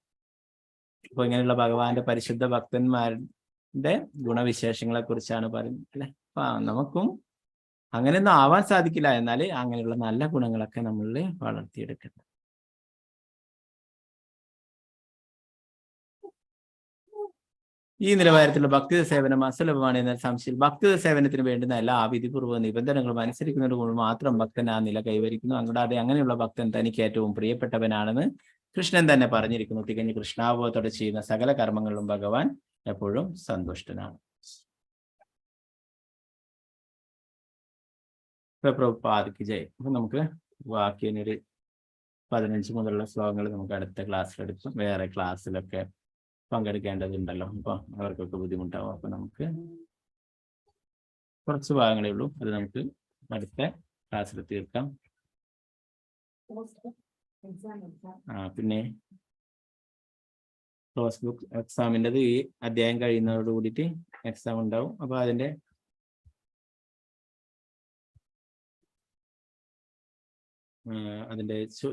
അപ്പൊ ഇങ്ങനെയുള്ള ഭഗവാന്റെ പരിശുദ്ധ ഭക്തന്മാരുടെ ഗുണവിശേഷങ്ങളെ കുറിച്ചാണ് പറയുന്നത് അല്ലെ. അപ്പൊ നമുക്കും അങ്ങനെയൊന്നും ആവാൻ സാധിക്കില്ല, എന്നാൽ അങ്ങനെയുള്ള നല്ല ഗുണങ്ങളൊക്കെ നമ്മളിൽ വളർത്തിയെടുക്കണം. ഈ നിലവാരത്തിലുള്ള ഭക്തിത സേവനം അസുലഭമാണ് എന്ന സംശയം. ഭക്തിത സേവനത്തിന് വേണ്ടുന്ന എല്ലാ വിധിപൂർവ്വ നിബന്ധനകളും അനുസരിക്കുന്നതുകൊണ്ട് മാത്രം ഭക്തൻ ആ നില കൈവരിക്കുന്നു. അങ്ങോട്ടാതെ അങ്ങനെയുള്ള ഭക്തൻ തനിക്ക് ഏറ്റവും പ്രിയപ്പെട്ടവനാണെന്ന് കൃഷ്ണൻ തന്നെ പറഞ്ഞിരിക്കുന്നു. തികഞ്ഞ കൃഷ്ണാവബോധത്തോടെ ചെയ്യുന്ന സകല കർമ്മങ്ങളിലും ഭഗവാൻ എപ്പോഴും സന്തുഷ്ടനാണ്. പ്രഭുപാദയ്ക്ക് ജയ്. അപ്പൊ നമുക്ക് ബാക്കിയൊരു 15 മുതലുള്ള ശ്ലോകങ്ങൾ നമുക്ക് അടുത്ത ക്ലാസ്സിലെടുക്കും. വേറെ ക്ലാസ്സിലൊക്കെ പങ്കെടുക്കേണ്ടതുണ്ടല്ലോ, അപ്പൊ അവർക്കൊക്കെ ബുദ്ധിമുട്ടാവും. അപ്പൊ നമുക്ക് കുറച്ച് ഭാഗങ്ങളേ ഉള്ളൂ, അത് നമുക്ക് അടുത്ത ക്ലാസ്സിൽ തീർക്കാം. പിന്നെ ക്ലോസ് ബുക്ക് എക്സാമിൻ്റെത് ഈ അധ്യായം കഴിയുന്നതോട് കൂടിയിട്ട് എക്സാം ഉണ്ടാവും. അപ്പൊ അതിന്റെ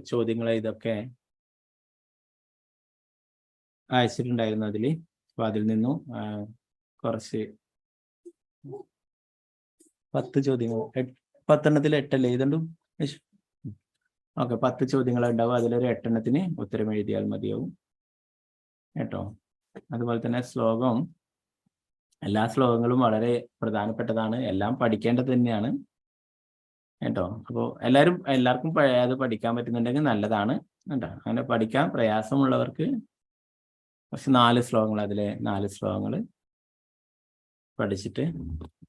ചോദ്യങ്ങൾ ഇതൊക്കെ അയച്ചിട്ടുണ്ടായിരുന്നു അതിൽ. അപ്പൊ അതിൽ നിന്നും കുറച്ച് 10 ചോദ്യങ്ങൾ, 10 എണ്ണത്തിൽ 8 അല്ലേ എഴുതണ്ടു. ഓക്കെ, 10 ചോദ്യങ്ങൾ ഉണ്ടാവും. അതിലൊരു 8 എണ്ണത്തിന് ഉത്തരം എഴുതിയാൽ മതിയാവും കേട്ടോ. അതുപോലെ തന്നെ ശ്ലോകം, എല്ലാ ശ്ലോകങ്ങളും വളരെ പ്രധാനപ്പെട്ടതാണ്, എല്ലാം പഠിക്കേണ്ടത് തന്നെയാണ് കേട്ടോ. അപ്പോൾ എല്ലാവർക്കും അത് പഠിക്കാൻ പറ്റുന്നുണ്ടെങ്കിൽ നല്ലതാണ് കേട്ടോ. അങ്ങനെ പഠിക്കാൻ പ്രയാസമുള്ളവർക്ക് പക്ഷെ 4 ശ്ലോകങ്ങൾ, അതിലെ 4 ശ്ലോകങ്ങൾ പഠിച്ചിട്ട്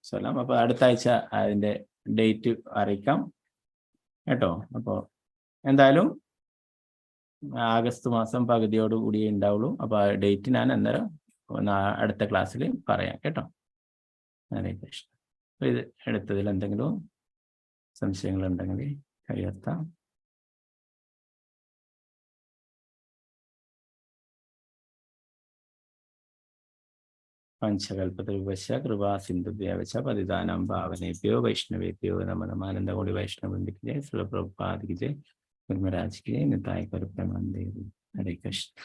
ചൊല്ലാം. അപ്പൊ അടുത്ത ആഴ്ച അതിന്റെ ഡേറ്റ് അറിയിക്കാം കേട്ടോ. അപ്പോൾ എന്തായാലും ആഗസ്റ്റ് മാസം പകുതിയോടുകൂടിയേ ഉണ്ടാവുള്ളൂ. അപ്പൊ ആ ഡേറ്റ് ഞാൻ അന്നേരം അടുത്ത ക്ലാസ്സിൽ പറയാം കേട്ടോ. ഹരേ കൃഷ്ണ. അപ്പൊ ഇത് എടുത്തതിൽ എന്തെങ്കിലും സംശയങ്ങളുണ്ടെങ്കിൽ കൈയർത്താം. പഞ്ചകൽപതരുപശ കൃപാ സിന്ധുഭ്യവച പതിതാനാം ഭാവനേഭ്യോ വൈഷ്ണവേഭ്യോ നമ നമ. ആനന്ദകോടി വൈഷ്ണവന്ദിക്ക് ജയ്. ശ്രീല പ്രഭുപാദിക്ക് ജയ്. നിർമ്മരാജിക്ക് ജയ്. നിതായ കരുപ്രമാൻ ദേവി. ഹരേ കൃഷ്ണ.